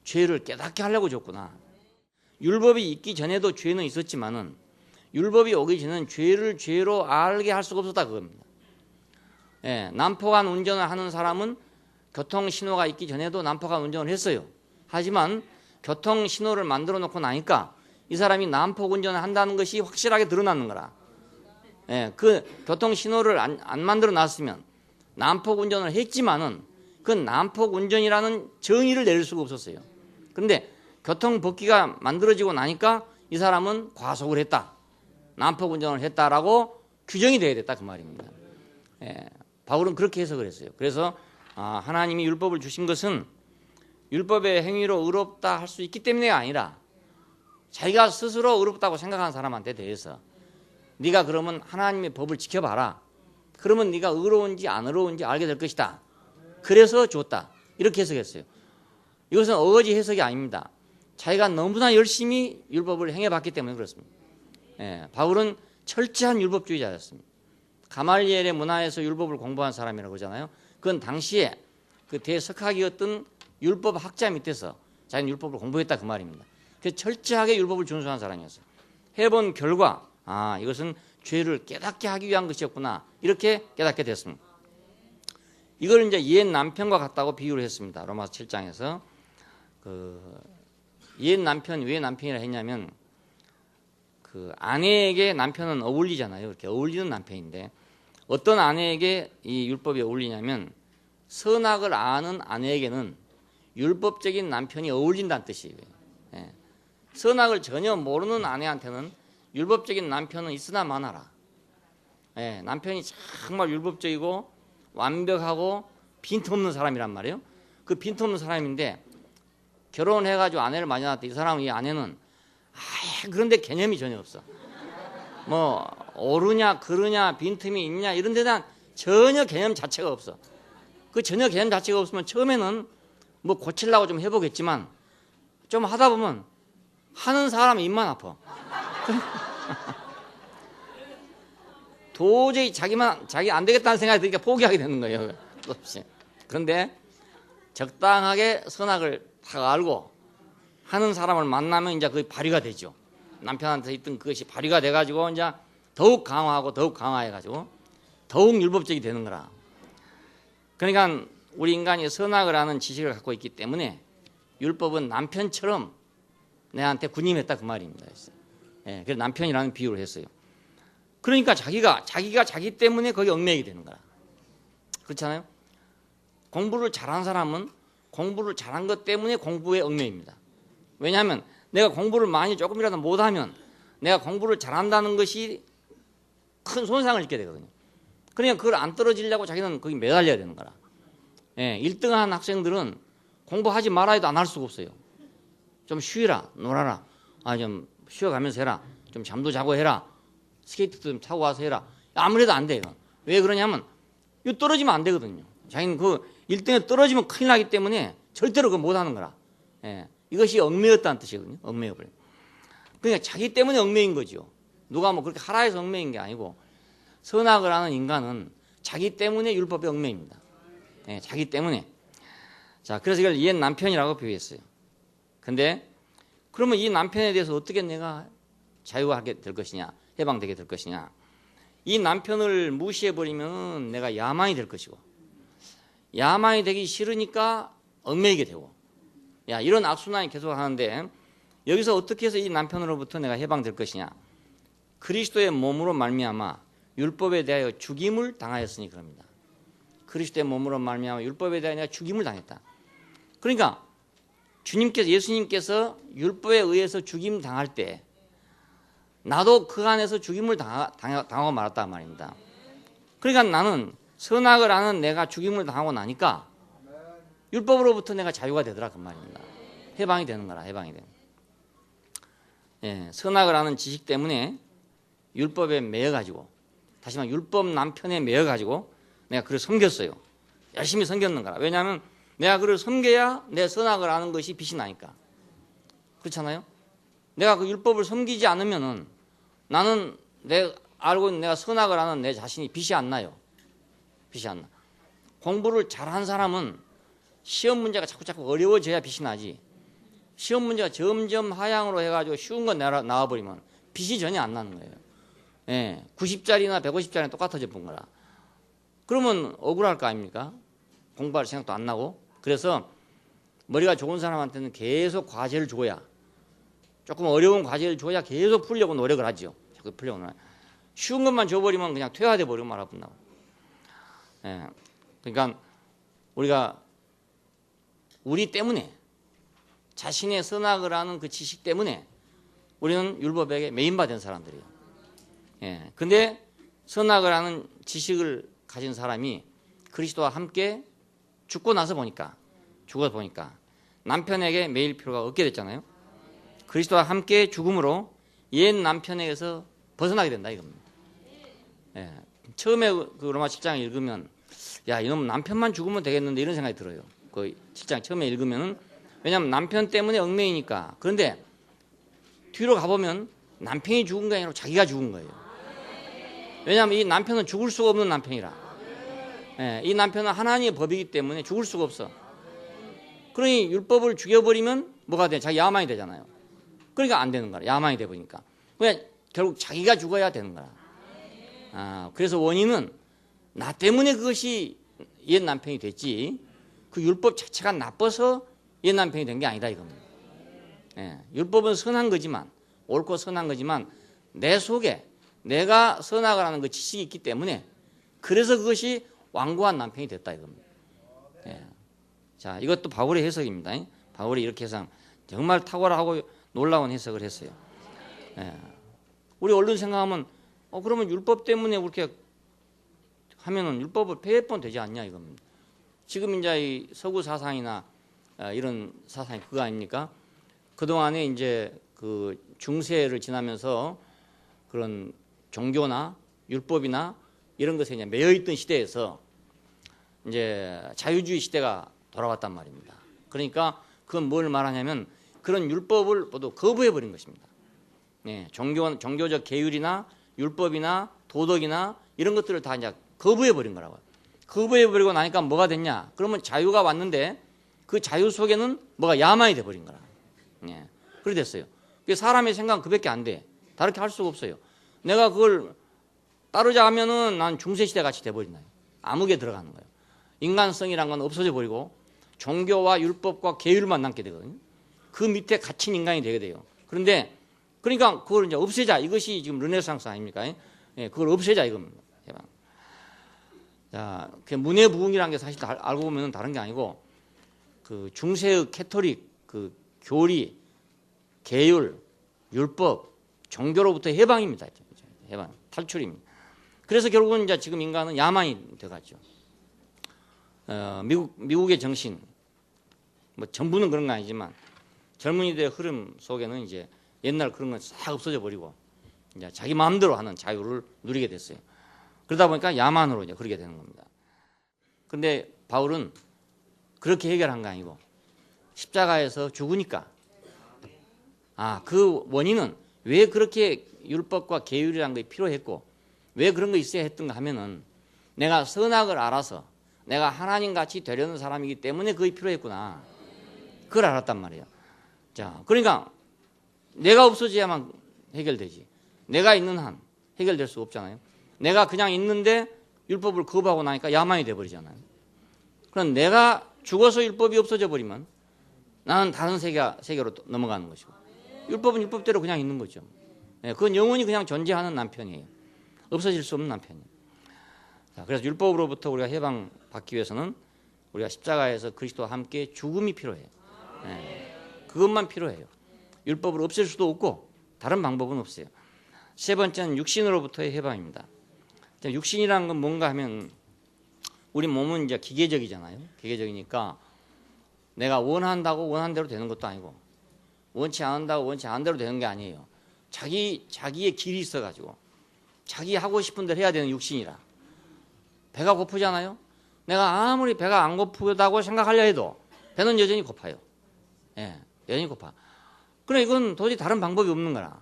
죄를 깨닫게 하려고 줬구나. 율법이 있기 전에도 죄는 있었지만은 율법이 오기 전에는 죄를 죄로 알게 할 수가 없었다 그겁니다. 예, 난폭한 운전을 하는 사람은 교통신호가 있기 전에도 난폭한 운전을 했어요. 하지만 교통신호를 만들어 놓고 나니까 이 사람이 난폭 운전을 한다는 것이 확실하게 드러나는 거라. 예, 그 교통신호를 안 만들어 놨으면 난폭 운전을 했지만은 그 난폭 운전이라는 정의를 내릴 수가 없었어요. 그런데 교통법규가 만들어지고 나니까 이 사람은 과속을 했다, 난폭 운전을 했다라고 규정이 돼야 됐다 그 말입니다. 예, 바울은 그렇게 해석을 했어요. 그래서 하나님이 율법을 주신 것은 율법의 행위로 의롭다 할 수 있기 때문에가 아니라 자기가 스스로 의롭다고 생각하는 사람한테 대해서 네가 그러면 하나님의 법을 지켜봐라. 그러면 네가 의로운지 안 의로운지 알게 될 것이다. 그래서 줬다. 이렇게 해석했어요. 이것은 어거지 해석이 아닙니다. 자기가 너무나 열심히 율법을 행해봤기 때문에 그렇습니다. 예, 바울은 철저한 율법주의자였습니다. 가말리엘의 문화에서 율법을 공부한 사람이라고 그러잖아요. 그건 당시에 그 대석학이었던 율법 학자 밑에서 자기는 율법을 공부했다 그 말입니다. 그래서 철저하게 율법을 준수한 사람이었어요. 해본 결과 이것은 죄를 깨닫게 하기 위한 것이었구나, 이렇게 깨닫게 됐습니다. 이걸 이제 옛 남편과 같다고 비유를 했습니다. 로마서 7장에서 옛 남편, 왜 남편이라 했냐면 그 아내에게 남편은 어울리잖아요. 이렇게 어울리는 남편인데 어떤 아내에게 이 율법이 어울리냐면 선악을 아는 아내에게는 율법적인 남편이 어울린다는 뜻이에요. 예. 선악을 전혀 모르는 아내한테는 율법적인 남편은 있으나 마나라. 예, 남편이 정말 율법적이고 완벽하고 빈틈없는 사람이란 말이에요. 그 빈틈없는 사람인데 결혼해가지고 아내를 만났을 때 이 사람은, 이 아내는 그런데 개념이 전혀 없어. 뭐 옳으냐 그르냐 빈틈이 있냐 이런 데 대한 전혀 개념 자체가 없어. 그 전혀 개념 자체가 없으면 처음에는 뭐 고치려고 좀 해보겠지만 좀 하다 보면 하는 사람 입만 아파. 도저히 자기 안 되겠다는 생각이 드니까 포기하게 되는 거예요. 그런데 적당하게 선악을 다 알고 하는 사람을 만나면 이제 그게 발휘가 되죠. 남편한테 있던 그것이 발휘가 돼가지고 이제 더욱 강화하고 더욱 강화해가지고 더욱 율법적이 되는 거라. 그러니까 우리 인간이 선악을 아는 지식을 갖고 있기 때문에 율법은 남편처럼 내한테 군림했다 그 말입니다. 예, 그래서 남편이라는 비유를 했어요. 그러니까 자기가 자기 때문에 거기 얽매이게 되는 거라. 그렇잖아요. 공부를 잘한 사람은 공부를 잘한 것 때문에 공부에 얽매입니다. 왜냐하면 내가 공부를 많이 조금이라도 못하면 내가 공부를 잘한다는 것이 큰 손상을 입게 되거든요. 그러니까 그걸 안 떨어지려고 자기는 거기 매달려야 되는 거라. 예, 1등한 학생들은 공부하지 말아 해도 안 할 수가 없어요. 좀 쉬라, 놀아라. 좀 쉬어가면서 해라. 좀 잠도 자고 해라. 스케이트도 좀 타고 와서 해라. 아무래도 안 돼요. 왜 그러냐면 이거 떨어지면 안 되거든요. 자기는 그 1등에 떨어지면 큰일 나기 때문에 절대로 그거 못하는 거라. 예, 이것이 얽매였다는 뜻이거든요. 얽매여버려. 그러니까 자기 때문에 얽매인 거죠. 누가 뭐 그렇게 하라 해서 얽매인 게 아니고 선악을 하는 인간은 자기 때문에 율법에 얽매입니다. 예, 자기 때문에. 자, 그래서 이걸 옛 남편이라고 표현했어요. 근데 그러면 이 남편에 대해서 어떻게 내가 자유하게 될 것이냐, 해방되게 될 것이냐. 이 남편을 무시해버리면 내가 야만이 될 것이고, 야만이 되기 싫으니까 얽매이게 되고, 이런 악순환이 계속 하는데 여기서 어떻게 해서 이 남편으로부터 내가 해방될 것이냐. 그리스도의 몸으로 말미암아 율법에 대하여 죽임을 당하였으니 그럽니다. 그리스도의 몸으로 말미암아 율법에 대하여 내가 죽임을 당했다. 그러니까 예수님께서 율법에 의해서 죽임 당할 때 나도 그 안에서 죽임을 당하고 말았다 말입니다. 그러니까 나는 선악을 아는 내가 죽임을 당하고 나니까 율법으로부터 내가 자유가 되더라 그 말입니다. 해방이 되는 거라. 해방이 되는. 예, 선악을 아는 지식 때문에 율법에 매여가지고, 다시 말해 율법 남편에 매여가지고 내가 그를 섬겼어요. 열심히 섬겼는 거라. 왜냐하면 내가 그를 섬겨야 내 선악을 아는 것이 빛이 나니까. 그렇잖아요. 내가 그 율법을 섬기지 않으면은 나는 내가 알고 있는 내가 선악을 아는 내 자신이 빛이 안 나요. 빛이 안 나. 공부를 잘한 사람은 시험 문제가 자꾸 어려워져야 빛이 나지. 시험 문제가 점점 하향으로 해가지고 쉬운 거 나와버리면 빛이 전혀 안 나는 거예요. 예, 90짜리나 150짜리는 똑같아져 본 거라. 그러면 억울할 거 아닙니까? 공부할 생각도 안 나고. 그래서 머리가 좋은 사람한테는 계속 과제를 줘야, 조금 어려운 과제를 줘야 계속 풀려고 노력을 하죠. 자꾸 풀려고. 쉬운 것만 줘버리면 그냥 퇴화돼 버리고 말아본다고. 예, 그러니까 우리가 우리 때문에, 자신의 선악을 아는 그 지식 때문에 우리는 율법에게 매인받은 사람들이에요. 예, 근데 선악을 아는 지식을 가진 사람이 그리스도와 함께 죽어서 보니까 남편에게 매일 필요가 없게 됐잖아요. 그리스도와 함께 죽음으로 옛 남편에게서 벗어나게 된다 이겁니다. 예, 처음에 그 로마 7장 읽으면 야, 이놈 남편만 죽으면 되겠는데 이런 생각이 들어요. 그 7장 처음에 읽으면은, 왜냐하면 남편 때문에 얽매이니까. 그런데 뒤로 가보면 남편이 죽은 게 아니라 자기가 죽은 거예요. 왜냐하면 이 남편은 죽을 수가 없는 남편이라. 예, 이 남편은 하나님의 법이기 때문에 죽을 수가 없어. 그러니 율법을 죽여버리면 뭐가 돼? 자기 야망이 되잖아요. 그러니까 안 되는 거야. 야망이 돼버리니까. 그냥 결국 자기가 죽어야 되는 거야. 그래서 원인은 나 때문에 그것이 옛 남편이 됐지, 그 율법 자체가 나빠서 옛 남편이 된 게 아니다 이겁니다. 예, 율법은 선한 거지만, 옳고 선한 거지만 내 속에 내가 선악을 하는 그 지식이 있기 때문에, 그래서 그것이 완고한 남편이 됐다 이겁니다. 예. 자, 이것도 바울의 해석입니다. 바울이 이렇게 해서 정말 탁월하고 놀라운 해석을 했어요. 예. 우리 얼른 생각하면 그러면 율법 때문에 그렇게 하면은 율법을 폐해본 되지 않냐 이겁니다. 지금 이제 이 서구 사상이나 이런 사상이 그거 아닙니까? 그동안에 이제 그 중세를 지나면서 그런 종교나 율법이나 이런 것에 이제 매여있던 시대에서 이제 자유주의 시대가 돌아왔단 말입니다. 그러니까 그건 뭘 말하냐면 그런 율법을 모두 거부해버린 것입니다. 네, 종교적 계율이나 율법이나 도덕이나 이런 것들을 다 이제 거부해버린 거라고요. 거부해버리고 나니까 뭐가 됐냐? 그러면 자유가 왔는데 그 자유 속에는 뭐가 야만이 돼버린 거라. 예, 그래 됐어요. 사람의 생각은 그밖에 안 돼. 다르게 할 수가 없어요. 내가 그걸 따르자 하면은 난 중세시대 같이 돼버린다요. 암흑에 들어가는 거예요. 인간성이란 건 없어져 버리고 종교와 율법과 계율만 남게 되거든요. 그 밑에 갇힌 인간이 되게 돼요. 그런데 그러니까 그걸 이제 없애자. 이것이 지금 르네상스 아닙니까? 예, 그걸 없애자 이겁니다. 자, 그 문해부흥이라는 게 사실 알고 보면 다른 게 아니고 그 중세의 캐토릭 그 교리, 계율, 율법, 종교로부터 해방입니다. 해방, 탈출입니다. 그래서 결국은 이제 지금 인간은 야만이 돼갔죠. 미국의 정신, 뭐 전부는 그런 건 아니지만 젊은이들의 흐름 속에는 이제 옛날 그런 건 싹 없어져 버리고 이제 자기 마음대로 하는 자유를 누리게 됐어요. 그러다 보니까 야만으로 이제 그러게 되는 겁니다. 그런데 바울은 그렇게 해결한 거 아니고 십자가에서 죽으니까 그 원인은 왜 그렇게 율법과 계율이라는 게 필요했고 왜 그런 거 있어야 했던가 하면은 내가 선악을 알아서 내가 하나님같이 되려는 사람이기 때문에 그게 필요했구나. 그걸 알았단 말이에요. 자, 그러니까 내가 없어져야만 해결되지. 내가 있는 한 해결될 수 없잖아요. 내가 그냥 있는데 율법을 거부하고 나니까 야만이 돼버리잖아요. 그럼 내가 죽어서 율법이 없어져 버리면 나는 다른 세계로 넘어가는 것이고 율법은 율법대로 그냥 있는 거죠. 그건 영원히 그냥 존재하는 남편이에요. 없어질 수 없는 남편이에요. 자, 그래서 율법으로부터 우리가 해방받기 위해서는 우리가 십자가에서 그리스도와 함께 죽음이 필요해요. 그것만 필요해요. 율법을 없앨 수도 없고 다른 방법은 없어요. 세 번째는 육신으로부터의 해방입니다. 육신이라는 건 뭔가 하면 우리 몸은 이제 기계적이잖아요. 기계적이니까 내가 원한다고 원한 대로 되는 것도 아니고 원치 않는다고 원치 않은 대로 되는 게 아니에요. 자기의 길이 있어가지고 자기 하고 싶은 대로 해야 되는 육신이라. 배가 고프잖아요. 내가 아무리 배가 안 고프다고 생각하려 해도 배는 여전히 고파요. 예, 여전히 고파. 그래 이건 도저히 다른 방법이 없는 거라.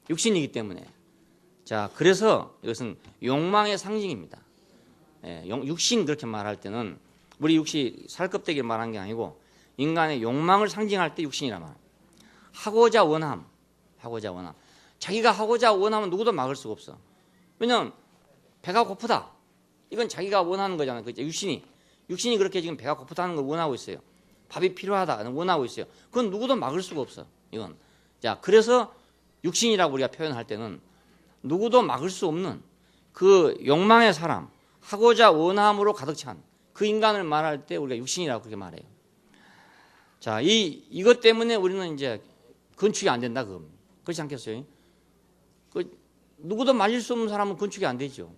육신이기 때문에. 자, 그래서 이것은 욕망의 상징입니다. 예, 육신 그렇게 말할 때는 우리 육신 살껍데기를 말한 게 아니고 인간의 욕망을 상징할 때 육신이라 말. 하고자 원함. 자기가 하고자 원하면 누구도 막을 수가 없어. 왜냐면 배가 고프다. 이건 자기가 원하는 거잖아요. 그죠? 육신이 그렇게 지금 배가 고프다는 걸 원하고 있어요. 밥이 필요하다 원하고 있어요. 그건 누구도 막을 수가 없어. 이건. 자, 그래서 육신이라고 우리가 표현할 때는 누구도 막을 수 없는 그 욕망의 사람, 하고자 원함으로 가득 찬 그 인간을 말할 때 우리가 육신이라고 그렇게 말해요. 자, 이것 때문에 우리는 이제 건축이 안 된다. 그렇지 않겠어요? 누구도 말릴 수 없는 사람은 건축이 안 되죠.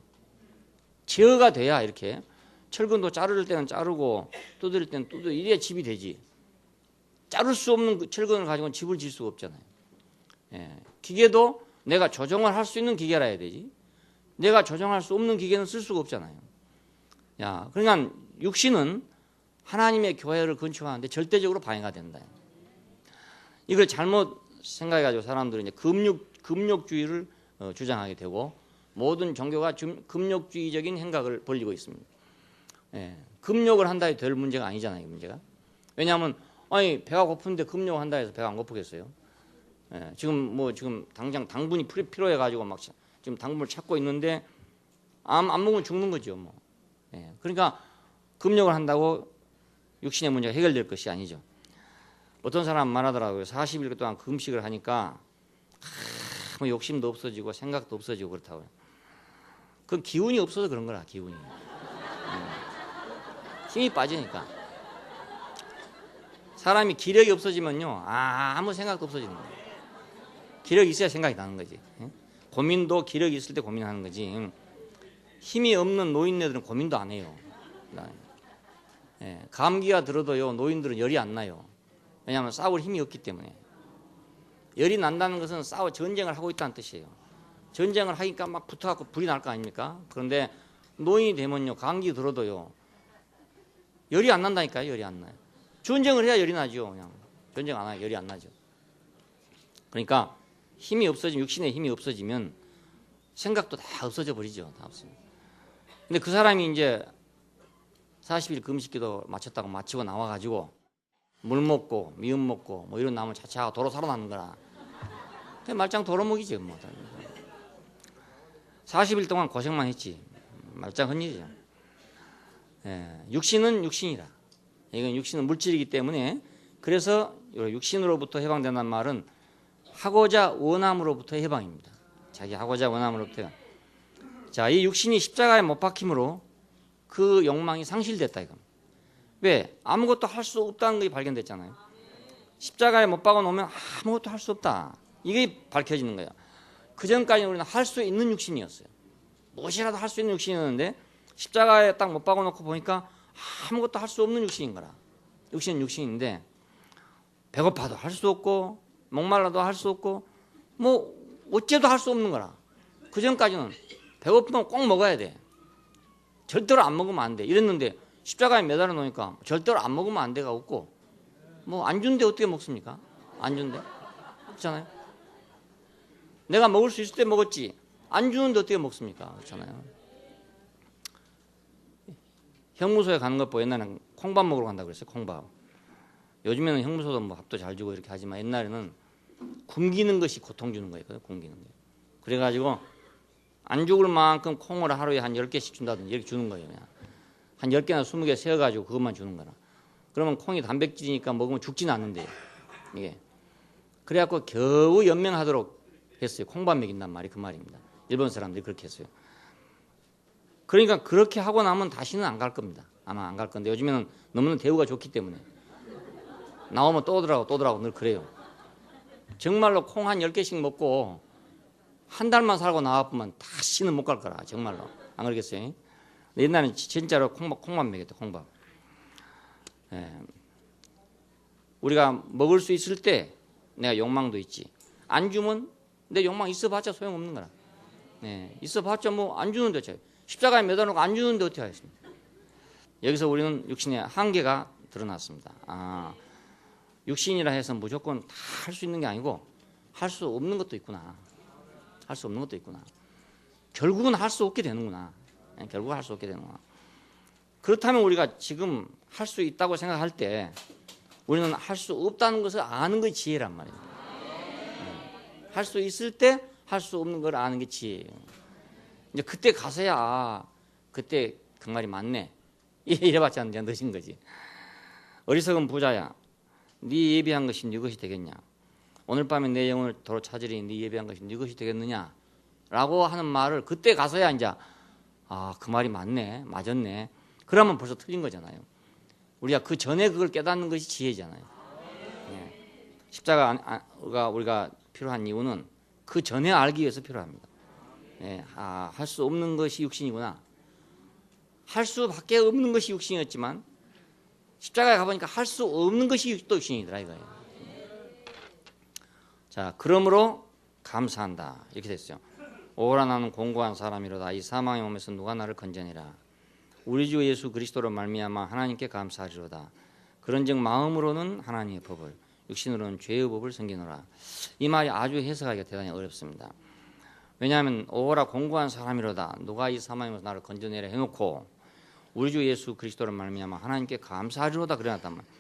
제어가 돼야 이렇게 철근도 자를 때는 자르고 두드릴 때는 두드려 이래야 집이 되지. 자를 수 없는 그 철근을 가지고는 집을 질 수가 없잖아요. 예, 기계도 내가 조정을 할 수 있는 기계라 해야 되지. 내가 조정할 수 없는 기계는 쓸 수가 없잖아요. 야, 그러니까 육신은 하나님의 교회를 건축하는데 절대적으로 방해가 된다. 이걸 잘못 생각해가지고 사람들은 이제 금욕주의를 주장하게 되고 모든 종교가 금욕주의적인 행각을 벌이고 있습니다. 예, 금욕을 한다 해도 될 문제가 아니잖아요. 문제가. 왜냐하면 아니 배가 고픈데 금욕을 한다 해서 배가 안 고프겠어요. 예, 지금 당장 당분이 필요해가지고 막 지금 당분을 찾고 있는데 안 먹으면 죽는 거죠. 뭐. 예, 그러니까 금욕을 한다고 육신의 문제가 해결될 것이 아니죠. 어떤 사람 말하더라고요. 40일 동안 금식을 하니까 뭐 욕심도 없어지고 생각도 없어지고 그렇다고요. 그건 기운이 없어서 그런 거라. 기운이. 힘이 빠지니까. 사람이 기력이 없어지면요. 아무 생각도 없어지는 거예요. 기력이 있어야 생각이 나는 거지. 고민도 기력이 있을 때 고민하는 거지. 힘이 없는 노인네들은 고민도 안 해요. 예, 감기가 들어도요. 노인들은 열이 안 나요. 왜냐하면 싸울 힘이 없기 때문에. 열이 난다는 것은 전쟁을 하고 있다는 뜻이에요. 전쟁을 하니까 막 붙어갖고 불이 날 거 아닙니까? 그런데 노인이 되면요. 감기 들어도요. 열이 안 난다니까요. 열이 안 나요. 전쟁을 해야 열이 나죠. 그냥 전쟁 안 하면 열이 안 나죠. 그러니까 힘이 없어지면 육신의 힘이 없어지면 생각도 다 없어져 버리죠. 다 없습니다. 근데 그 사람이 이제 40일 금식기도 마쳤다고 마치고 나와가지고 물 먹고 미음 먹고 뭐 이런 나면 차차 도로 살아나는 거라. 그냥 말짱 도로먹이지 뭐. 40일 동안 고생만 했지. 말짱 헛일이죠. 예, 육신은 육신이라. 이건 육신은 물질이기 때문에 그래서 육신으로부터 해방된다는 말은 하고자 원함으로부터 해방입니다. 자기 하고자 원함으로부터 해방. 자, 이 육신이 십자가에 못 박힘으로 그 욕망이 상실됐다 이거. 왜? 아무것도 할 수 없다는 것이 발견됐잖아요. 십자가에 못 박아 놓으면 아무것도 할 수 없다. 이게 밝혀지는 거예요. 그 전까지는 우리는 할 수 있는 육신이었어요. 무엇이라도 할 수 있는 육신이었는데 십자가에 딱 못 박아 놓고 보니까 아무것도 할 수 없는 육신인 거라. 육신은 육신인데 배고파도 할 수 없고 목말라도 할 수 없고 뭐 어째도 할 수 없는 거라. 그 전까지는 배고프면 꼭 먹어야 돼. 절대로 안 먹으면 안 돼. 이랬는데 십자가에 매달아 놓으니까 절대로 안 먹으면 안 돼가 없고 뭐 안 준대 어떻게 먹습니까? 안 준대. 그렇잖아요. 내가 먹을 수 있을 때 먹었지 안 주는데 어떻게 먹습니까? 그렇잖아요. 형무소에 가는 것 보고 옛날에는 콩밥 먹으러 간다고 그랬어요. 콩밥. 요즘에는 형무소도 뭐 밥도 잘 주고 이렇게 하지만 옛날에는 굶기는 것이 고통 주는 거였거든요. 굶기는 거. 그래가지고 안 죽을 만큼 콩을 하루에 한 10개씩 준다든지 이렇게 주는 거예요. 그냥. 한 10개나 20개 세어가지고 그것만 주는 거라. 그러면 콩이 단백질이니까 먹으면 죽지는 않는데요. 이게. 그래갖고 겨우 연명하도록 했어요. 콩밥 먹인단 말이 그 말입니다. 일본 사람들이 그렇게 했어요. 그러니까 그렇게 하고 나면 다시는 안 갈 겁니다. 아마 안 갈 건데 요즘에는 너무나 대우가 좋기 때문에 나오면 또 오더라고 늘 그래요. 정말로 콩 한 10개씩 먹고 한 달만 살고 나와보면 다시는 못 갈 거라. 정말로. 안 그러겠어요? 옛날에는 진짜로 콩밥 먹였다. 콩밥. 예. 우리가 먹을 수 있을 때 내가 욕망도 있지. 안 주면 내 욕망 있어봤자 소용없는 거라. 있어봤자 뭐 안 주는데 십자가에 매달아놓고 안 주는데 어떻게 하겠습니까? 여기서 우리는 육신의 한계가 드러났습니다. 육신이라 해서 무조건 다 할 수 있는 게 아니고 할 수 없는 것도 있구나. 할 수 없는 것도 있구나. 결국은 할 수 없게 되는구나. 결국 할 수 없게 되는구나. 그렇다면 우리가 지금 할 수 있다고 생각할 때 우리는 할 수 없다는 것을 아는 게 지혜란 말이에요. 할 수 있을 때 할 수 없는 걸 아는 게 지혜예요. 이제 그때 가서야 그때 그 말이 맞네. 이래봤자 이제 늦은 거지. 어리석은 부자야, 네 예비한 것이 네 것이 되겠냐? 오늘 밤에 내 영혼을 도로 찾으리니 네 예비한 것이 네 것이 되겠느냐? 라고 하는 말을 그때 가서야 이제 그 말이 맞네, 맞았네. 그러면 벌써 틀린 거잖아요. 우리가 그 전에 그걸 깨닫는 것이 지혜잖아요. 십자가가 우리가 필요한 이유는 그 전에 알기 위해서 필요합니다. 할 수 없는 것이 육신이구나. 할 수밖에 없는 것이 육신이었지만 십자가에 가보니까 할 수 없는 것이 또 육신이더라 이거예요. 자, 그러므로 감사한다 이렇게 됐어요. 오라 나는 공고한 사람이로다. 이 사망의 몸에서 누가 나를 건져내라. 우리 주 예수 그리스도로 말미암아 하나님께 감사하리로다. 그런즉 마음으로는 하나님의 법을, 육신으로는 죄의 법을 섬기노라. 이 말이 아주 해석하기가 대단히 어렵습니다. 왜냐하면 오라 공고한 사람이로다. 누가 이 사망의 몸에서 나를 건져내라 해놓고 우리 주 예수 그리스도로 말미암아 하나님께 감사하리로다 그래놨단 말이에요.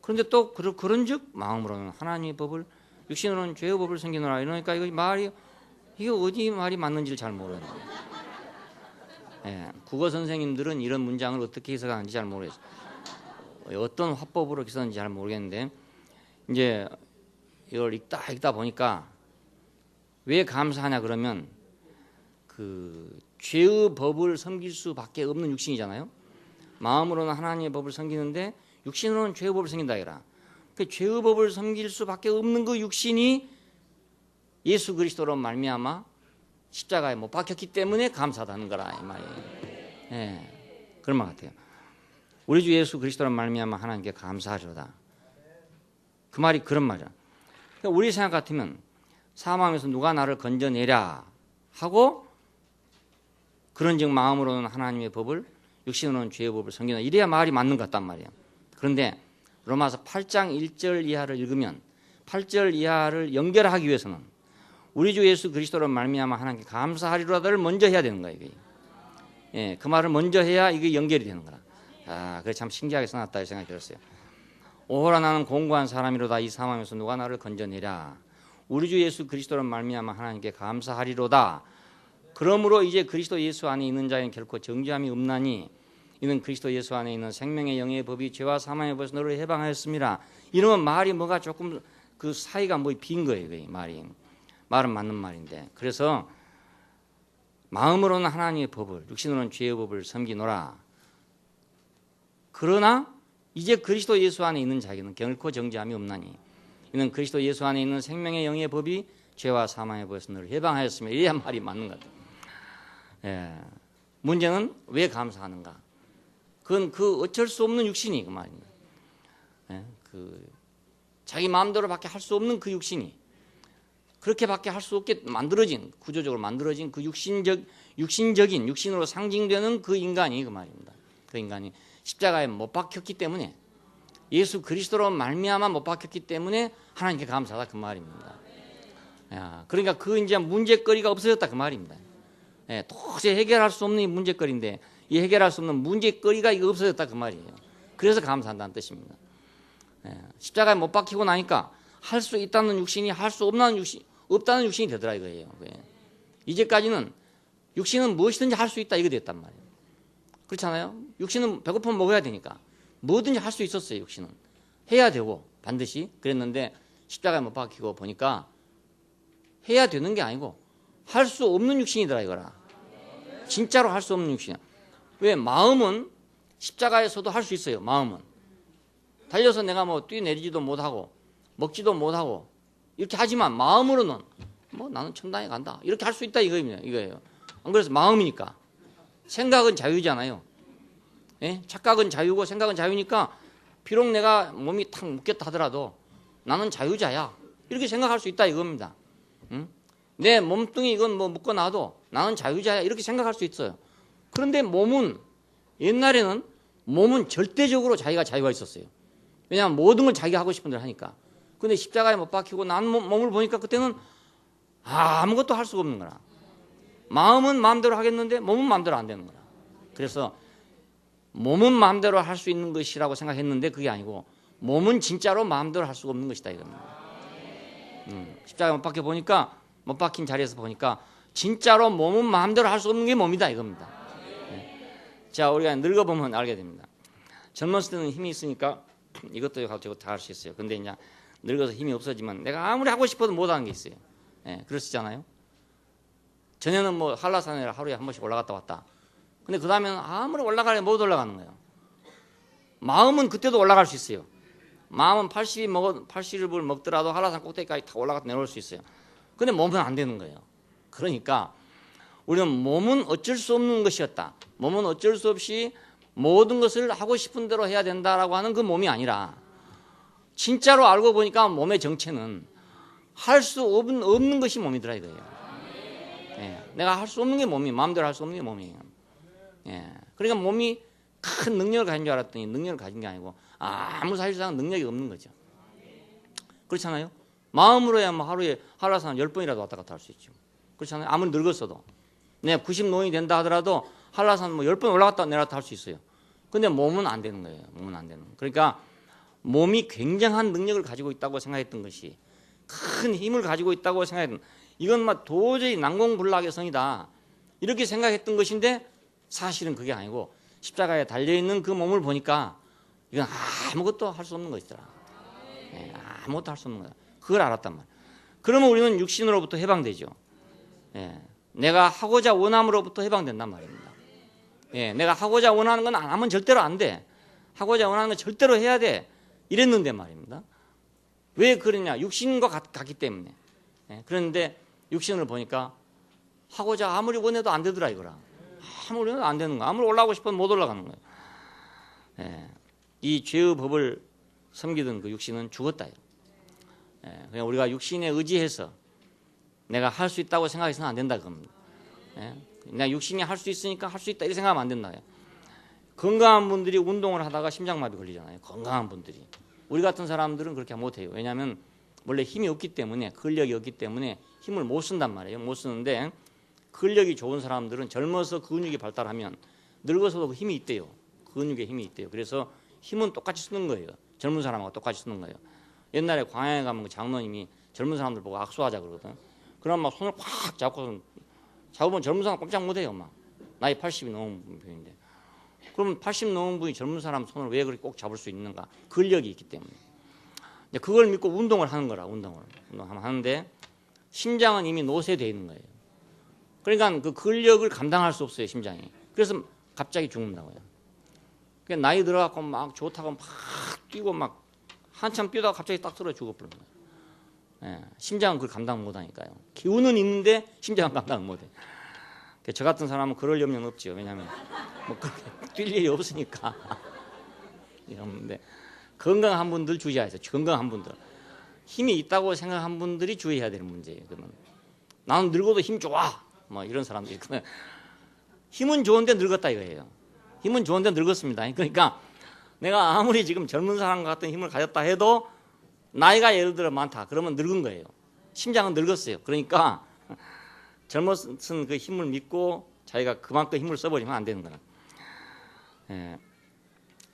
그런데 또 그런즉 마음으로는 하나님의 법을, 육신으로는 죄의 법을 섬기노라. 이러니까 이거 말이 이게 어디 말이 맞는지를 잘 모르겠어요. 국어 선생님들은 이런 문장을 어떻게 해석하는지 잘 모르겠어요. 어떤 화법으로 써는지 잘 모르겠는데 이제 이걸 읽다 보니까 왜 감사하냐 그러면 그 죄의 법을 섬길 수밖에 없는 육신이잖아요. 마음으로는 하나님의 법을 섬기는데 육신으로는 죄의 법을 섬긴다 이라. 그 죄의 법을 섬길 수밖에 없는 그 육신이 예수 그리스도로 말미암아 십자가에 못 박혔기 때문에 감사하다는 거라 이 말이에요. 그런 말 같아요. 우리 주 예수 그리스도로 말미암아 하나님께 감사하리로다. 그 말이 그런 말이야. 그러니까 우리 생각 같으면 사망에서 누가 나를 건져내랴 하고 그런즉 마음으로는 하나님의 법을, 육신으로는 죄의 법을 섬기나 이래야 말이 맞는 것 같단 말이에요. 그런데 로마서 8장 1절 이하를 읽으면 8절 이하를 연결하기 위해서는 우리 주 예수 그리스도로 말미암아 하나님께 감사하리로다를 먼저 해야 되는 거예요. 이게. 그 말을 먼저 해야 이게 연결이 되는 거라. 그래 참 신기하게 써놨다 이 생각이 들었어요. 오호라 나는 공고한 사람이로다. 이 사망에서 누가 나를 건져내랴. 우리 주 예수 그리스도로 말미암아 하나님께 감사하리로다. 그러므로 이제 그리스도 예수 안에 있는 자에는 결코 정죄함이 없나니 이는 그리스도 예수 안에 있는 생명의 영의 법이 죄와 사망의 법에서 너를 해방하였습니다. 이러면 말이 뭐가 조금 그 사이가 뭐 빈 거예요. 말이. 말은 맞는 말인데. 그래서 마음으로는 하나님의 법을, 육신으로는 죄의 법을 섬기노라. 그러나 이제 그리스도 예수 안에 있는 자에게는 결코 정죄함이 없나니 이는 그리스도 예수 안에 있는 생명의 영의 법이 죄와 사망의 법에서 너를 해방하였으며 이래야 말이 맞는 것 같아요. 문제는 왜 감사하는가? 그건 그 어쩔 수 없는 육신이 그 말입니다. 그 자기 마음대로밖에 할 수 없는 그 육신이 그렇게밖에 할 수 없게 만들어진, 구조적으로 만들어진 그 육신적인 육신으로 상징되는 그 인간이 그 말입니다. 그 인간이 십자가에 못 박혔기 때문에, 예수 그리스도로 말미암아 못 박혔기 때문에 하나님께 감사하다 그 말입니다. 그러니까 그 이제 문제거리가 없어졌다 그 말입니다. 도저히 해결할 수 없는 이 문제거리인데 이 해결할 수 없는 문제거리가 이거 없어졌다 그 말이에요. 그래서 감사한다는 뜻입니다. 십자가에 못 박히고 나니까 할 수 있다는 육신이 할 수 없다는 육신이 되더라 이거예요. 이제까지는 육신은 무엇이든지 할 수 있다 이거 됐단 말이에요. 그렇잖아요. 육신은 배고프면 먹어야 되니까 뭐든지 할 수 있었어요. 육신은 해야 되고 반드시 그랬는데 십자가에 못 박히고 보니까 해야 되는 게 아니고 할 수 없는 육신이더라 이거라. 진짜로 할 수 없는 육신이야. 왜? 마음은 십자가에서도 할 수 있어요. 마음은 달려서 내가 뭐 뛰내리지도 못하고 먹지도 못하고 이렇게 하지만 마음으로는 뭐 나는 천당에 간다 이렇게 할 수 있다 이거예요. 안 그래서 마음이니까. 생각은 자유잖아요. 착각은 자유고 생각은 자유니까 비록 내가 몸이 탁 묶였다 하더라도 나는 자유자야 이렇게 생각할 수 있다 이겁니다. 내 몸뚱이 이건 뭐 묶어놔도 나는 자유자야 이렇게 생각할 수 있어요. 그런데 옛날에는 몸은 절대적으로 자기가 자유가 있었어요. 왜냐하면 모든 걸 자기가 하고 싶은 대로 하니까. 근데 십자가에 못 박히고 난 몸을 보니까 그때는 아무것도 할 수가 없는 거라. 마음은 마음대로 하겠는데 몸은 마음대로 안 되는 거라. 그래서 몸은 마음대로 할 수 있는 것이라고 생각했는데 그게 아니고 몸은 진짜로 마음대로 할 수가 없는 것이다 이겁니다. 십자가에 못 박혀 보니까 못 박힌 자리에서 보니까 진짜로 몸은 마음대로 할 수 없는 게 몸이다 이겁니다. 자, 우리가 늙어보면 알게 됩니다. 젊었을 때는 힘이 있으니까 이것도 가지고 다 할 수 있어요. 근데 이제 늙어서 힘이 없어지면 내가 아무리 하고 싶어도 못하는 게 있어요. 그러시잖아요. 전에는 뭐 한라산에 하루에 한 번씩 올라갔다 왔다. 근데 그 다음에는 아무리 올라가려 못 올라가는 거예요. 마음은 그때도 올라갈 수 있어요. 마음은 80을 먹더라도 한라산 꼭대기까지 다 올라갔다 내려올 수 있어요. 근데 몸은 안 되는 거예요. 그러니까 우리는 몸은 어쩔 수 없는 것이었다. 몸은 어쩔 수 없이 모든 것을 하고 싶은 대로 해야 된다라고 하는 그 몸이 아니라 진짜로 알고 보니까 몸의 정체는 할 수 없는 것이 몸이더라 이거예요. 내가 할 수 없는 게 몸이, 마음대로 할 수 없는 게 몸이에요. 그러니까 몸이 큰 능력을 가진 줄 알았더니 능력을 가진 게 아니고 아무 사실상 능력이 없는 거죠. 그렇잖아요. 마음으로야 뭐 하루에 한라산 10번이라도 왔다 갔다 할 수 있죠. 그렇잖아요. 아무리 늙었어도. 내가 90노인이 된다 하더라도 한라산 뭐 10번 올라갔다 내려갔다 할 수 있어요. 근데 몸은 안 되는 거예요. 몸은 안 되는 거예요. 그러니까 몸이 굉장한 능력을 가지고 있다고 생각했던 것이 큰 힘을 가지고 있다고 생각했던 이건 막 도저히 난공불락의 성이다. 이렇게 생각했던 것인데 사실은 그게 아니고 십자가에 달려있는 그 몸을 보니까 이건 아무것도 할 수 없는 것이더라. 아무것도 할 수 없는 거야. 그걸 알았단 말이야. 그러면 우리는 육신으로부터 해방되죠. 내가 하고자 원함으로부터 해방된단 말입니다. 내가 하고자 원하는 건 안 하면 절대로 안 돼. 하고자 원하는 건 절대로 해야 돼. 이랬는데 말입니다. 왜 그러냐? 육신과 같기 때문에. 그런데 육신을 보니까 하고자 아무리 원해도 안 되더라 이거라. 아무리 원해도 안 되는 거야. 아무리 올라가고 싶어도 못 올라가는 거예요. 이 죄의 법을 섬기던 그 육신은 죽었다. 그냥 우리가 육신에 의지해서 내가 할 수 있다고 생각해서는 안 된다 그겁니다. 내가 육신이 할 수 있으니까 할 수 있다 이렇게 생각하면 안 된다. 건강한 분들이 운동을 하다가 심장마비 걸리잖아요. 건강한 분들이. 우리 같은 사람들은 그렇게 못해요. 왜냐하면 원래 힘이 없기 때문에 근력이 없기 때문에 힘을 못 쓴단 말이에요. 못 쓰는데 근력이 좋은 사람들은 젊어서 근육이 발달하면 늙어서도 힘이 있대요. 근육에 힘이 있대요. 그래서 힘은 똑같이 쓰는 거예요. 젊은 사람하고 똑같이 쓰는 거예요. 옛날에 광야에 가면 장로님이 젊은 사람들 보고 악수하자 그러거든. 그럼 막 손을 꽉 잡으면 젊은 사람 꼼짝 못해요. 막 나이 80이 넘은 분인데. 그러면 80 넘은 분이 젊은 사람 손을 왜 그렇게 꼭 잡을 수 있는가? 근력이 있기 때문에. 그걸 믿고 운동을 하는 거라. 운동을 하는데 심장은 이미 노쇠되어 있는 거예요. 그러니까 그 근력을 감당할 수 없어요. 심장이. 그래서 갑자기 죽는다고요. 그러니까 나이 들어갖고 막 좋다고 막 뛰고 막 한참 뛰다가 갑자기 딱 떨어져 죽어버리는 거예요. 심장은 그걸 감당 못하니까요. 기운은 있는데 심장은 감당 못해. 저 같은 사람은 그럴 염려는 없죠. 왜냐하면 뭐 그렇게 뛸 일이 없으니까. 이런데 건강한 분들 주의하세요. 건강한 분들. 힘이 있다고 생각한 분들이 주의해야 되는 문제예요. 그러면 나는 늙어도 힘 좋아. 뭐 이런 사람들이 있거든요. 힘은 좋은데 늙었다 이거예요. 힘은 좋은데 늙었습니다. 그러니까 내가 아무리 지금 젊은 사람 같은 힘을 가졌다 해도 나이가 예를 들어 많다. 그러면 늙은 거예요. 심장은 늙었어요. 그러니까 젊었은 그 힘을 믿고 자기가 그만큼 힘을 써버리면 안 되는 거야.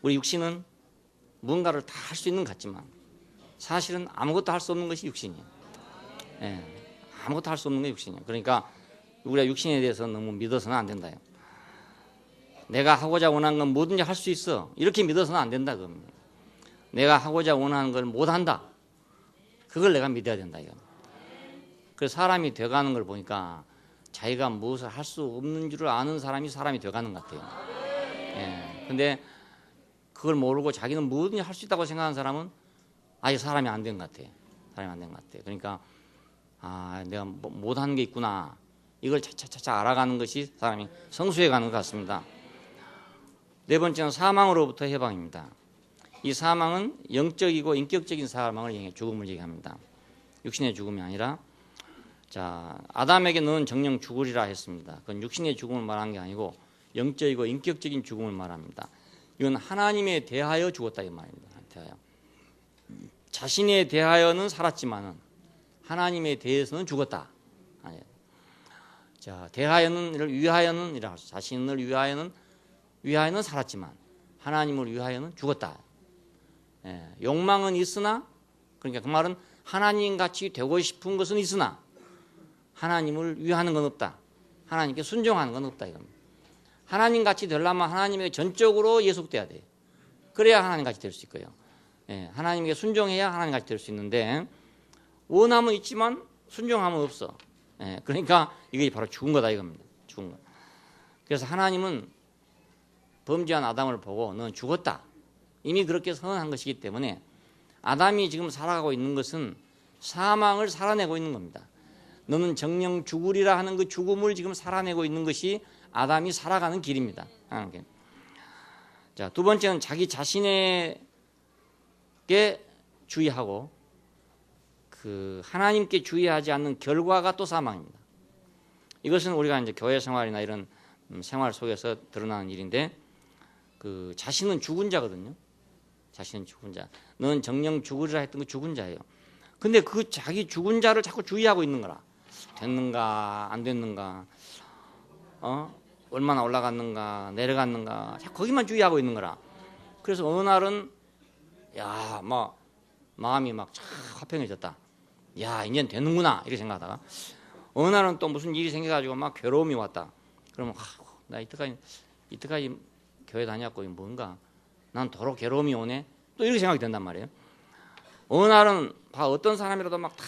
우리 육신은 뭔가를 다 할 수 있는 것 같지만 사실은 아무것도 할 수 없는 것이 육신이에요. 아무것도 할 수 없는 게 육신이에요. 그러니까 우리가 육신에 대해서 너무 믿어서는 안 된다요. 내가 하고자 원하는 건 뭐든지 할 수 있어. 이렇게 믿어서는 안 된다. 그럼 내가 하고자 원하는 걸 못한다. 그걸 내가 믿어야 된다. 이거. 그래서 사람이 돼가는 걸 보니까 자기가 무엇을 할 수 없는 줄을 아는 사람이 돼가는 것 같아요. 근데 그걸 모르고 자기는 뭐든지 할 수 있다고 생각하는 사람은 아예 사람이 안 된 것 같아요. 사람이 안 된 것 같아요. 그러니까 내가 못하는 게 있구나. 이걸 차차차차 알아가는 것이 사람이 성수해 가는 것 같습니다. 네 번째는 사망으로부터 해방입니다. 이 사망은 영적이고 인격적인 사망을 죽음을 얘기합니다. 육신의 죽음이 아니라 자, 아담에게 너는 정령 죽으리라 했습니다. 그건 육신의 죽음을 말한 게 아니고 영적이고 인격적인 죽음을 말합니다. 이건 하나님에 대하여 죽었다 이 말입니다. 대하여. 자신에 대하여는 살았지만은 하나님에 대해서는 죽었다. 자, 대하여는 위하여는 이라 자신을 위하여는 살았지만 하나님을 위하여는 죽었다. 욕망은 있으나 그러니까 그 말은 하나님 같이 되고 싶은 것은 있으나 하나님을 위하는 건 없다. 하나님께 순종하는 건 없다 이겁니다. 하나님 같이 되려면 하나님에게 전적으로 예속돼야 돼. 그래야 하나님 같이 될 수 있고요. 하나님에게 순종해야 하나님 같이 될 수 있는데 원함은 있지만 순종함은 없어. 그러니까 이게 바로 죽은 거다 이겁니다. 죽은 거. 그래서 하나님은 범죄한 아담을 보고 너는 죽었다. 이미 그렇게 선언한 것이기 때문에 아담이 지금 살아가고 있는 것은 사망을 살아내고 있는 겁니다. 너는 정령 죽으리라 하는 그 죽음을 지금 살아내고 있는 것이 아담이 살아가는 길입니다. 자, 두 번째는 자기 자신에게 주의하고 그 하나님께 주의하지 않는 결과가 또 사망입니다. 이것은 우리가 이제 교회 생활이나 이런 생활 속에서 드러나는 일인데 그 자신은 죽은 자거든요. 자신은 죽은 자. 너는 정령 죽으리라 했던 그 죽은 자예요. 근데 그 자기 죽은 자를 자꾸 주의하고 있는 거라. 됐는가 안 됐는가, 얼마나 올라갔는가 내려갔는가, 자꾸 거기만 주의하고 있는 거라. 그래서 어느 날은 야, 막 마음이 막 화평해졌다. 야, 이제는 되는구나 이렇게 생각하다가 어느 날은 또 무슨 일이 생겨가지고 막 괴로움이 왔다. 그러면 나 이때까지 교회 다녔고 뭔가 난 도로 괴로움이 오네. 또 이렇게 생각이 된단 말이에요. 어느 날은 어떤 사람이라도 막 다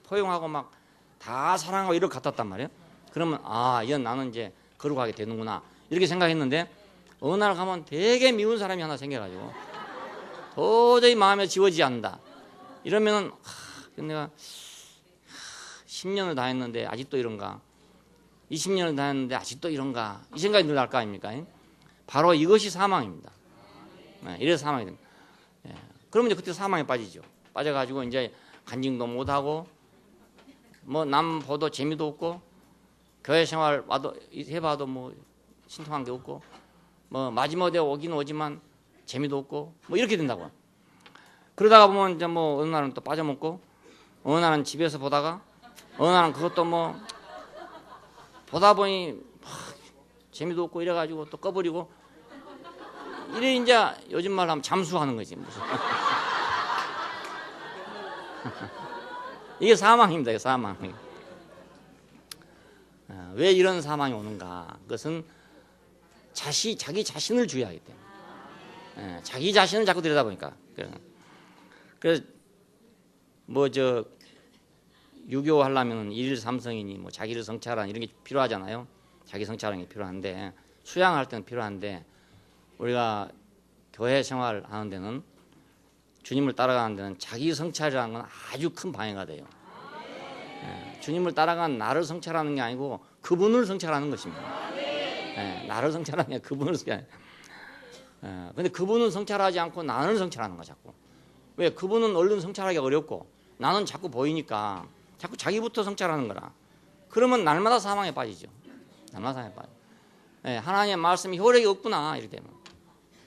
포용하고 막 다 사랑하고 이렇게 같았단 말이에요. 그러면 이건 나는 이제 거룩하게 되는구나 이렇게 생각했는데 어느 날 가면 되게 미운 사람이 하나 생겨가지고 도저히 마음에 지워지지 않는다. 이러면은 내가 10년을 다녔는데 아직도 이런가, 20년을 다녔는데 아직도 이런가, 이 생각이 늘 날 거 아닙니까? 바로 이것이 사망입니다. 이래서 사망이 됩니다. 그러면 이제 그때 사망에 빠지죠. 빠져가지고 이제 간증도 못하고 뭐 남 보도 재미도 없고 교회 생활 와도 해봐도 뭐 신통한 게 없고 뭐 마지막에 오긴 오지만 재미도 없고 뭐 이렇게 된다고. 그러다가 보면 이제 뭐 어느 날은 또 빠져먹고 어느 날은 집에서 보다가 어느 날은 그것도 뭐 보다 보니 재미도 없고 이래가지고 또 꺼버리고 이래 이제 요즘 말로 하면 잠수하는 거지 무슨. 이게 사망입니다. 이게 사망. 왜 이런 사망이 오는가? 그것은 자기 자신을 주의하기 때문에. 자기 자신을 자꾸 들여다보니까. 그래서 뭐 유교 하려면 일일 삼성이니 뭐 자기를 성찰하는 이런 게 필요하잖아요. 자기 성찰하는 게 필요한데 수양할 때는 필요한데 우리가 교회 생활하는 데는 주님을 따라가는 데는 자기 성찰이라는 건 아주 큰 방해가 돼요. 주님을 따라간 나를 성찰하는 게 아니고 그분을 성찰하는 것입니다. 나를 성찰하는 게 아니라 그분을 성찰하는 거예요. 근데 그분은 성찰하지 않고 나는 성찰하는 거야 자꾸. 왜? 그분은 얼른 성찰하기 어렵고 나는 자꾸 보이니까 자꾸 자기부터 성찰하는 거라. 그러면 날마다 사망에 빠지죠. 날마다 사망에 빠져. 하나님의 말씀이 효력이 없구나 이렇게 되면.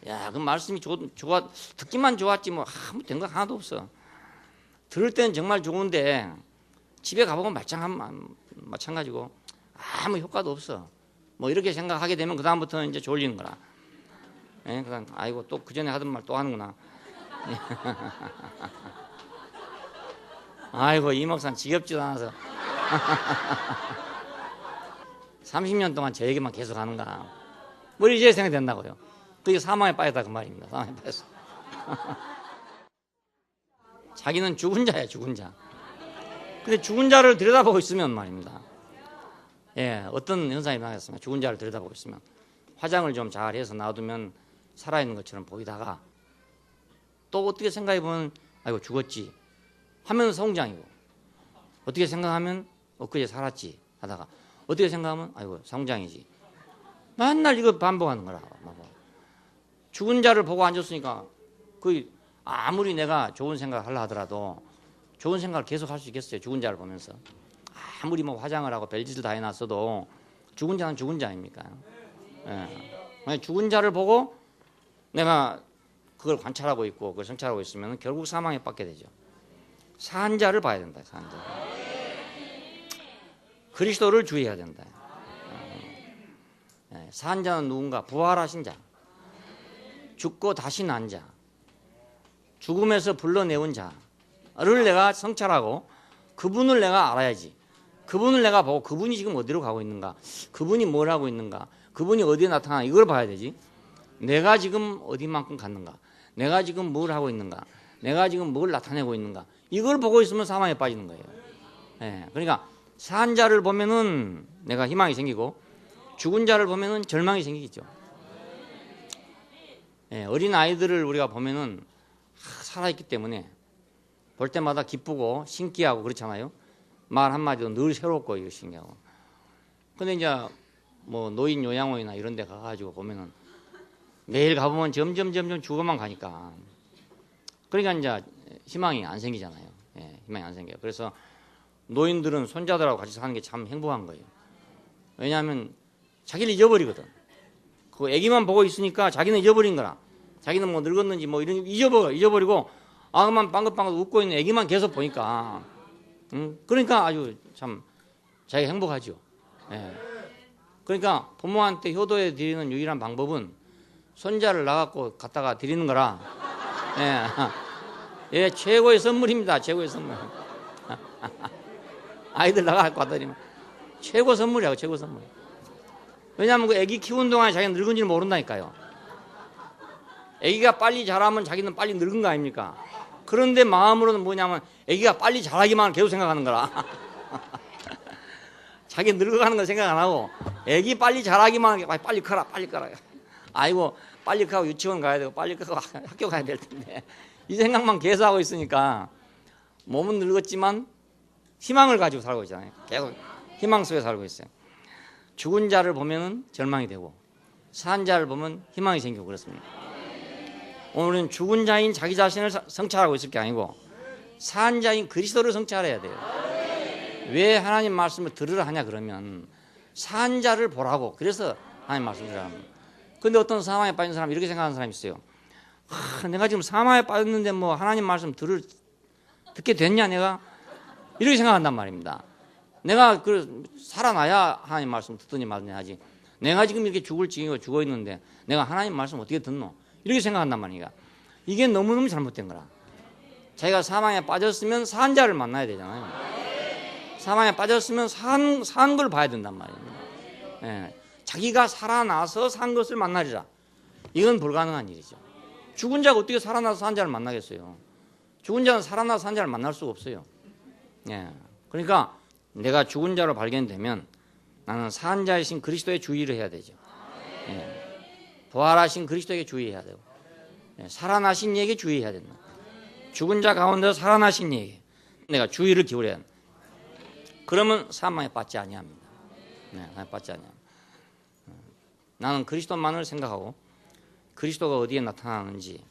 야, 그 말씀이 좋아 듣기만 좋았지 뭐 아무 된 거 하나도 없어. 들을 때는 정말 좋은데 집에 가보면 마찬가지고 아무 효과도 없어. 뭐 이렇게 생각하게 되면 그 다음부터는 이제 졸리는 거라. 그다음 아이고 또 그 전에 하던 말 또 하는구나. 아이고 이 목사는 지겹지도 않아서 30년 동안 저 얘기만 계속 하는가. 뭐 이제 생각이 된다고요. 그게 사망에 빠졌다 그 말입니다. 사망에 빠졌어. 자기는 죽은 자야 죽은 자. 근데 죽은 자를 들여다보고 있으면 말입니다. 어떤 현상이 나겠습니까? 죽은 자를 들여다보고 있으면 화장을 좀 잘해서 놔두면 살아있는 것처럼 보이다가 또 어떻게 생각해보면 아이고 죽었지 하면 성장이고 어떻게 생각하면 엊그제 살았지 하다가 어떻게 생각하면 아이고 성장이지. 맨날 이거 반복하는 거라. 죽은 자를 보고 앉았으니까 그 아무리 내가 좋은 생각을 하려 하더라도 좋은 생각을 계속 할 수 있겠어요? 죽은 자를 보면서 아무리 뭐 화장을 하고 별짓을 다 해놨어도 죽은 자는 죽은 자입니까? 예. 죽은 자를 보고 내가 그걸 관찰하고 있고 그걸 성찰하고 있으면 결국 사망에 빠지게 되죠. 산 자를 봐야 된다. 산 자. 그리스도를 주의해야 된다. 산 자는 누군가? 부활하신 자, 죽고 다시 난 자, 죽음에서 불러내온 자를 내가 성찰하고 그분을 내가 알아야지. 그분을 내가 보고 그분이 지금 어디로 가고 있는가, 그분이 뭘 하고 있는가, 그분이 어디에 나타나, 이걸 봐야 되지. 내가 지금 어디만큼 갔는가, 내가 지금 뭘 하고 있는가, 내가 지금 뭘 나타내고 있는가, 이걸 보고 있으면 사망에 빠지는 거예요. 그러니까 산 자를 보면은 내가 희망이 생기고 죽은 자를 보면은 절망이 생기겠죠. 어린 아이들을 우리가 보면은 살아있기 때문에 볼 때마다 기쁘고 신기하고 그렇잖아요. 말 한마디도 늘 새롭고 이거 신기하고. 근데 이제 뭐 노인 요양원이나 이런 데 가가지고 보면은 매일 가보면 점점 죽어만 가니까, 그러니까 이제 희망이 안 생기잖아요. 희망이 안 생겨요. 그래서 노인들은 손자들하고 같이 사는 게 참 행복한 거예요. 왜냐하면 자기를 잊어버리거든. 그 아기만 보고 있으니까 자기는 잊어버린 거라. 자기는 뭐 늙었는지 뭐 이런 잊어버리고 아그만 빵긋빵긋 웃고 있는 아기만 계속 보니까, 그러니까 아주 참 자기가 행복하죠. 그러니까 부모한테 효도해 드리는 유일한 방법은 손자를 나갖고 갖다가 드리는 거라. 최고의 선물입니다. 최고의 선물. 아이들 나가갖고 갖다 드리면 최고 선물이라고, 최고 선물. 왜냐하면 그 아기 키우는 동안에 자기는 늙은지를 모른다니까요. 아기가 빨리 자라면 자기는 빨리 늙은 거 아닙니까? 그런데 마음으로는 뭐냐면 아기가 빨리 자라기만 계속 생각하는 거라. 자기 늙어가는 거 생각 안 하고 아기 빨리 자라기만 하고 빨리 커라, 빨리 커라. 아이고 빨리 커고 유치원 가야 되고 빨리 커고 학교 가야 될 텐데 이 생각만 계속 하고 있으니까 몸은 늙었지만 희망을 가지고 살고 있잖아요. 계속 희망 속에 살고 있어요. 죽은 자를 보면은 절망이 되고 산 자를 보면 희망이 생기고 그렇습니다. 오늘은 죽은 자인 자기 자신을 성찰하고 있을 게 아니고 산 자인 그리스도를 성찰해야 돼요. 왜 하나님 말씀을 들으라 하냐 그러면 산 자를 보라고, 그래서 하나님 말씀을 들으라 합니다. 근데 어떤 사망에 빠진 사람 이렇게 생각하는 사람이 있어요. 내가 지금 사망에 빠졌는데 뭐 하나님 말씀 듣게 됐냐 내가, 이렇게 생각한단 말입니다. 내가 살아나야 하나님 말씀 듣더니 말더니 하지, 내가 지금 이렇게 죽을 지경에 죽어 있는데 내가 하나님 말씀 어떻게 듣노, 이렇게 생각한단 말이야. 이게 너무너무 잘못된 거라. 자기가 사망에 빠졌으면 산 자를 만나야 되잖아요. 사망에 빠졌으면 산 걸 봐야 된단 말이에요. 자기가 살아나서 산 것을 만나리라. 이건 불가능한 일이죠. 죽은 자가 어떻게 살아나서 산 자를 만나겠어요. 죽은 자는 살아나서 산 자를 만날 수가 없어요. 그러니까 내가 죽은 자로 발견되면 나는 산 자이신 그리스도의 주의를 해야 되죠. 부활하신 그리스도에게 주의해야 되고 살아나신 이에게 주의해야 된다. 죽은 자 가운데 살아나신 이에게 내가 주의를 기울여야 한다. 그러면 사망에 빠지지 아니합니다. 빠지지 아니합니다. 나는 그리스도만을 생각하고 그리스도가 어디에 나타나는지,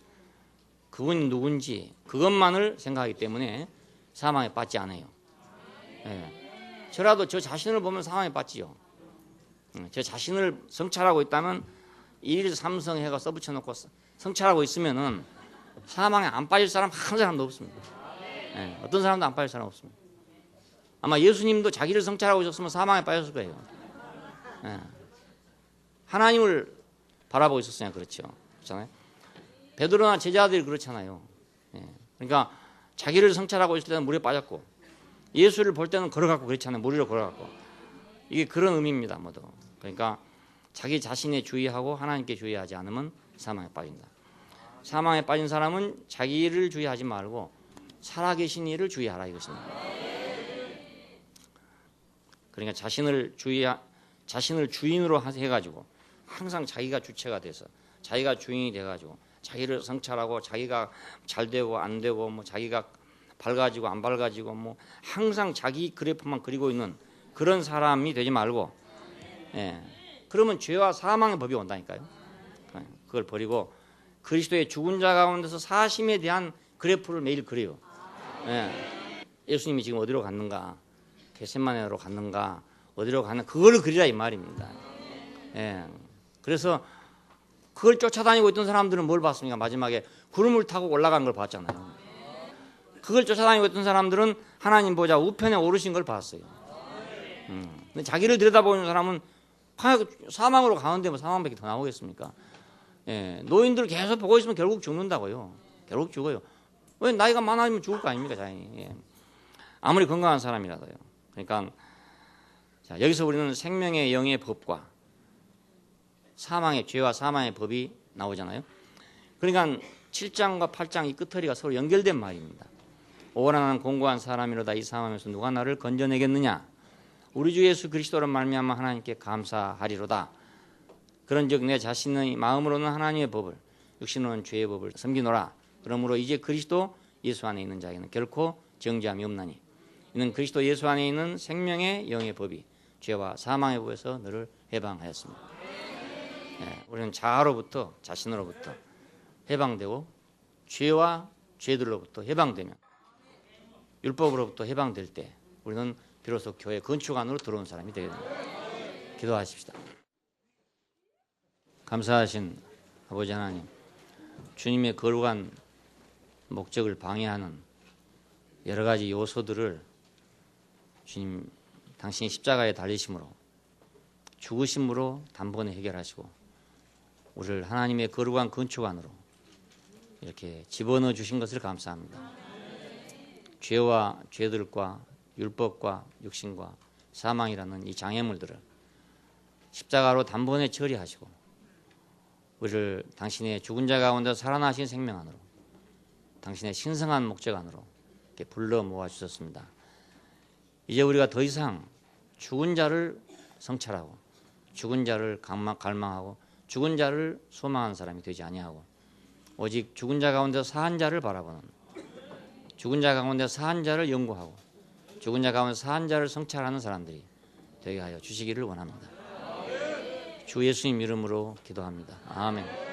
그분이 누군지 그것만을 생각하기 때문에 사망에 빠지지 않아요. 저라도 저 자신을 보면 사망에 빠지죠. 저 자신을 성찰하고 있다면 1일 3성 해가 써붙여놓고 성찰하고 있으면은 사망에 안 빠질 사람 한 사람도 없습니다. 어떤 사람도 안 빠질 사람 없습니다. 아마 예수님도 자기를 성찰하고 있었으면 사망에 빠졌을 거예요. 하나님을 바라보고 있었으니까 그렇잖아요. 베드로나 제자들이 그렇잖아요. 그러니까 자기를 성찰하고 있을 때는 물에 빠졌고 예수를 볼 때는 걸어갔고 그렇잖아요. 물 위로 걸어갔고. 이게 그런 의미입니다. 모두. 그러니까 자기 자신에 주의하고 하나님께 주의하지 않으면 사망에 빠진다. 사망에 빠진 사람은 자기를 주의하지 말고 살아계신 이를 주의하라 이것입니다. 그러니까 자신을 주인으로 해가지고 항상 자기가 주체가 돼서 자기가 주인이 돼가지고 자기를 성찰하고 자기가 잘 되고 안 되고 뭐 자기가 밝아지고 안 밝아지고 뭐 항상 자기 그래프만 그리고 있는 그런 사람이 되지 말고, 그러면 죄와 사망의 법이 온다니까요. 그걸 버리고 그리스도의 죽은 자 가운데서 사심에 대한 그래프를 매일 그려요. 예수님이 지금 어디로 갔는가, 겟세마네로 갔는가 어디로 갔는가 그걸 그리라 이 말입니다. 예. 그래서 그걸 쫓아다니고 있던 사람들은 뭘 봤습니까? 마지막에 구름을 타고 올라간 걸 봤잖아요. 그걸 쫓아다니고 있던 사람들은 하나님 보좌 우편에 오르신 걸 봤어요. 근데 자기를 들여다보는 사람은 사망으로 가는데 뭐 사망밖에 더 나오겠습니까? 예. 노인들 계속 보고 있으면 결국 죽는다고요. 결국 죽어요. 왜 나이가 많아지면 죽을 거 아닙니까, 자연히. 예. 아무리 건강한 사람이라도요. 그러니까 자, 여기서 우리는 생명의 영의 법과 사망의 죄와 사망의 법이 나오잖아요. 그러니까 7장과 8장 이 끝허리가 서로 연결된 말입니다. 오라 나는 공고한 사람이로다 이 상황에서 누가 나를 건져내겠느냐? 우리 주 예수 그리스도로 말미암아 하나님께 감사하리로다. 그런즉 내 자신의 마음으로는 하나님의 법을 육신으로는 죄의 법을 섬기노라. 그러므로 이제 그리스도 예수 안에 있는 자에게는 결코 정죄함이 없나니 이는 그리스도 예수 안에 있는 생명의 영의 법이 죄와 사망의 법에서 너를 해방하였습니다. 네, 우리는 자아로부터 자신으로부터 해방되고 죄와 죄들로부터 해방되면 율법으로부터 해방될 때 우리는 비로소 교회 건축 안으로 들어온 사람이 되게 됩니다. 기도하십시다. 감사하신 아버지 하나님, 주님의 거룩한 목적을 방해하는 여러 가지 요소들을 주님 당신이 십자가에 달리심으로 죽으심으로 단번에 해결하시고 우리를 하나님의 거룩한 건축 안으로 이렇게 집어넣어 주신 것을 감사합니다. 죄와 죄들과 율법과 육신과 사망이라는 이 장애물들을 십자가로 단번에 처리하시고 우리를 당신의 죽은 자 가운데 살아나신 생명 안으로 당신의 신성한 목적 안으로 이렇게 불러 모아 주셨습니다. 이제 우리가 더 이상 죽은 자를 성찰하고 죽은 자를 갈망하고 죽은 자를 소망하는 사람이 되지 아니하고 오직 죽은 자 가운데 사한 자를 바라보는 죽은 자 가운데 사한 자를 연구하고 죽은 자 가운데 사한 자를 성찰하는 사람들이 되게 하여 주시기를 원합니다. 주 예수님 이름으로 기도합니다. 아멘.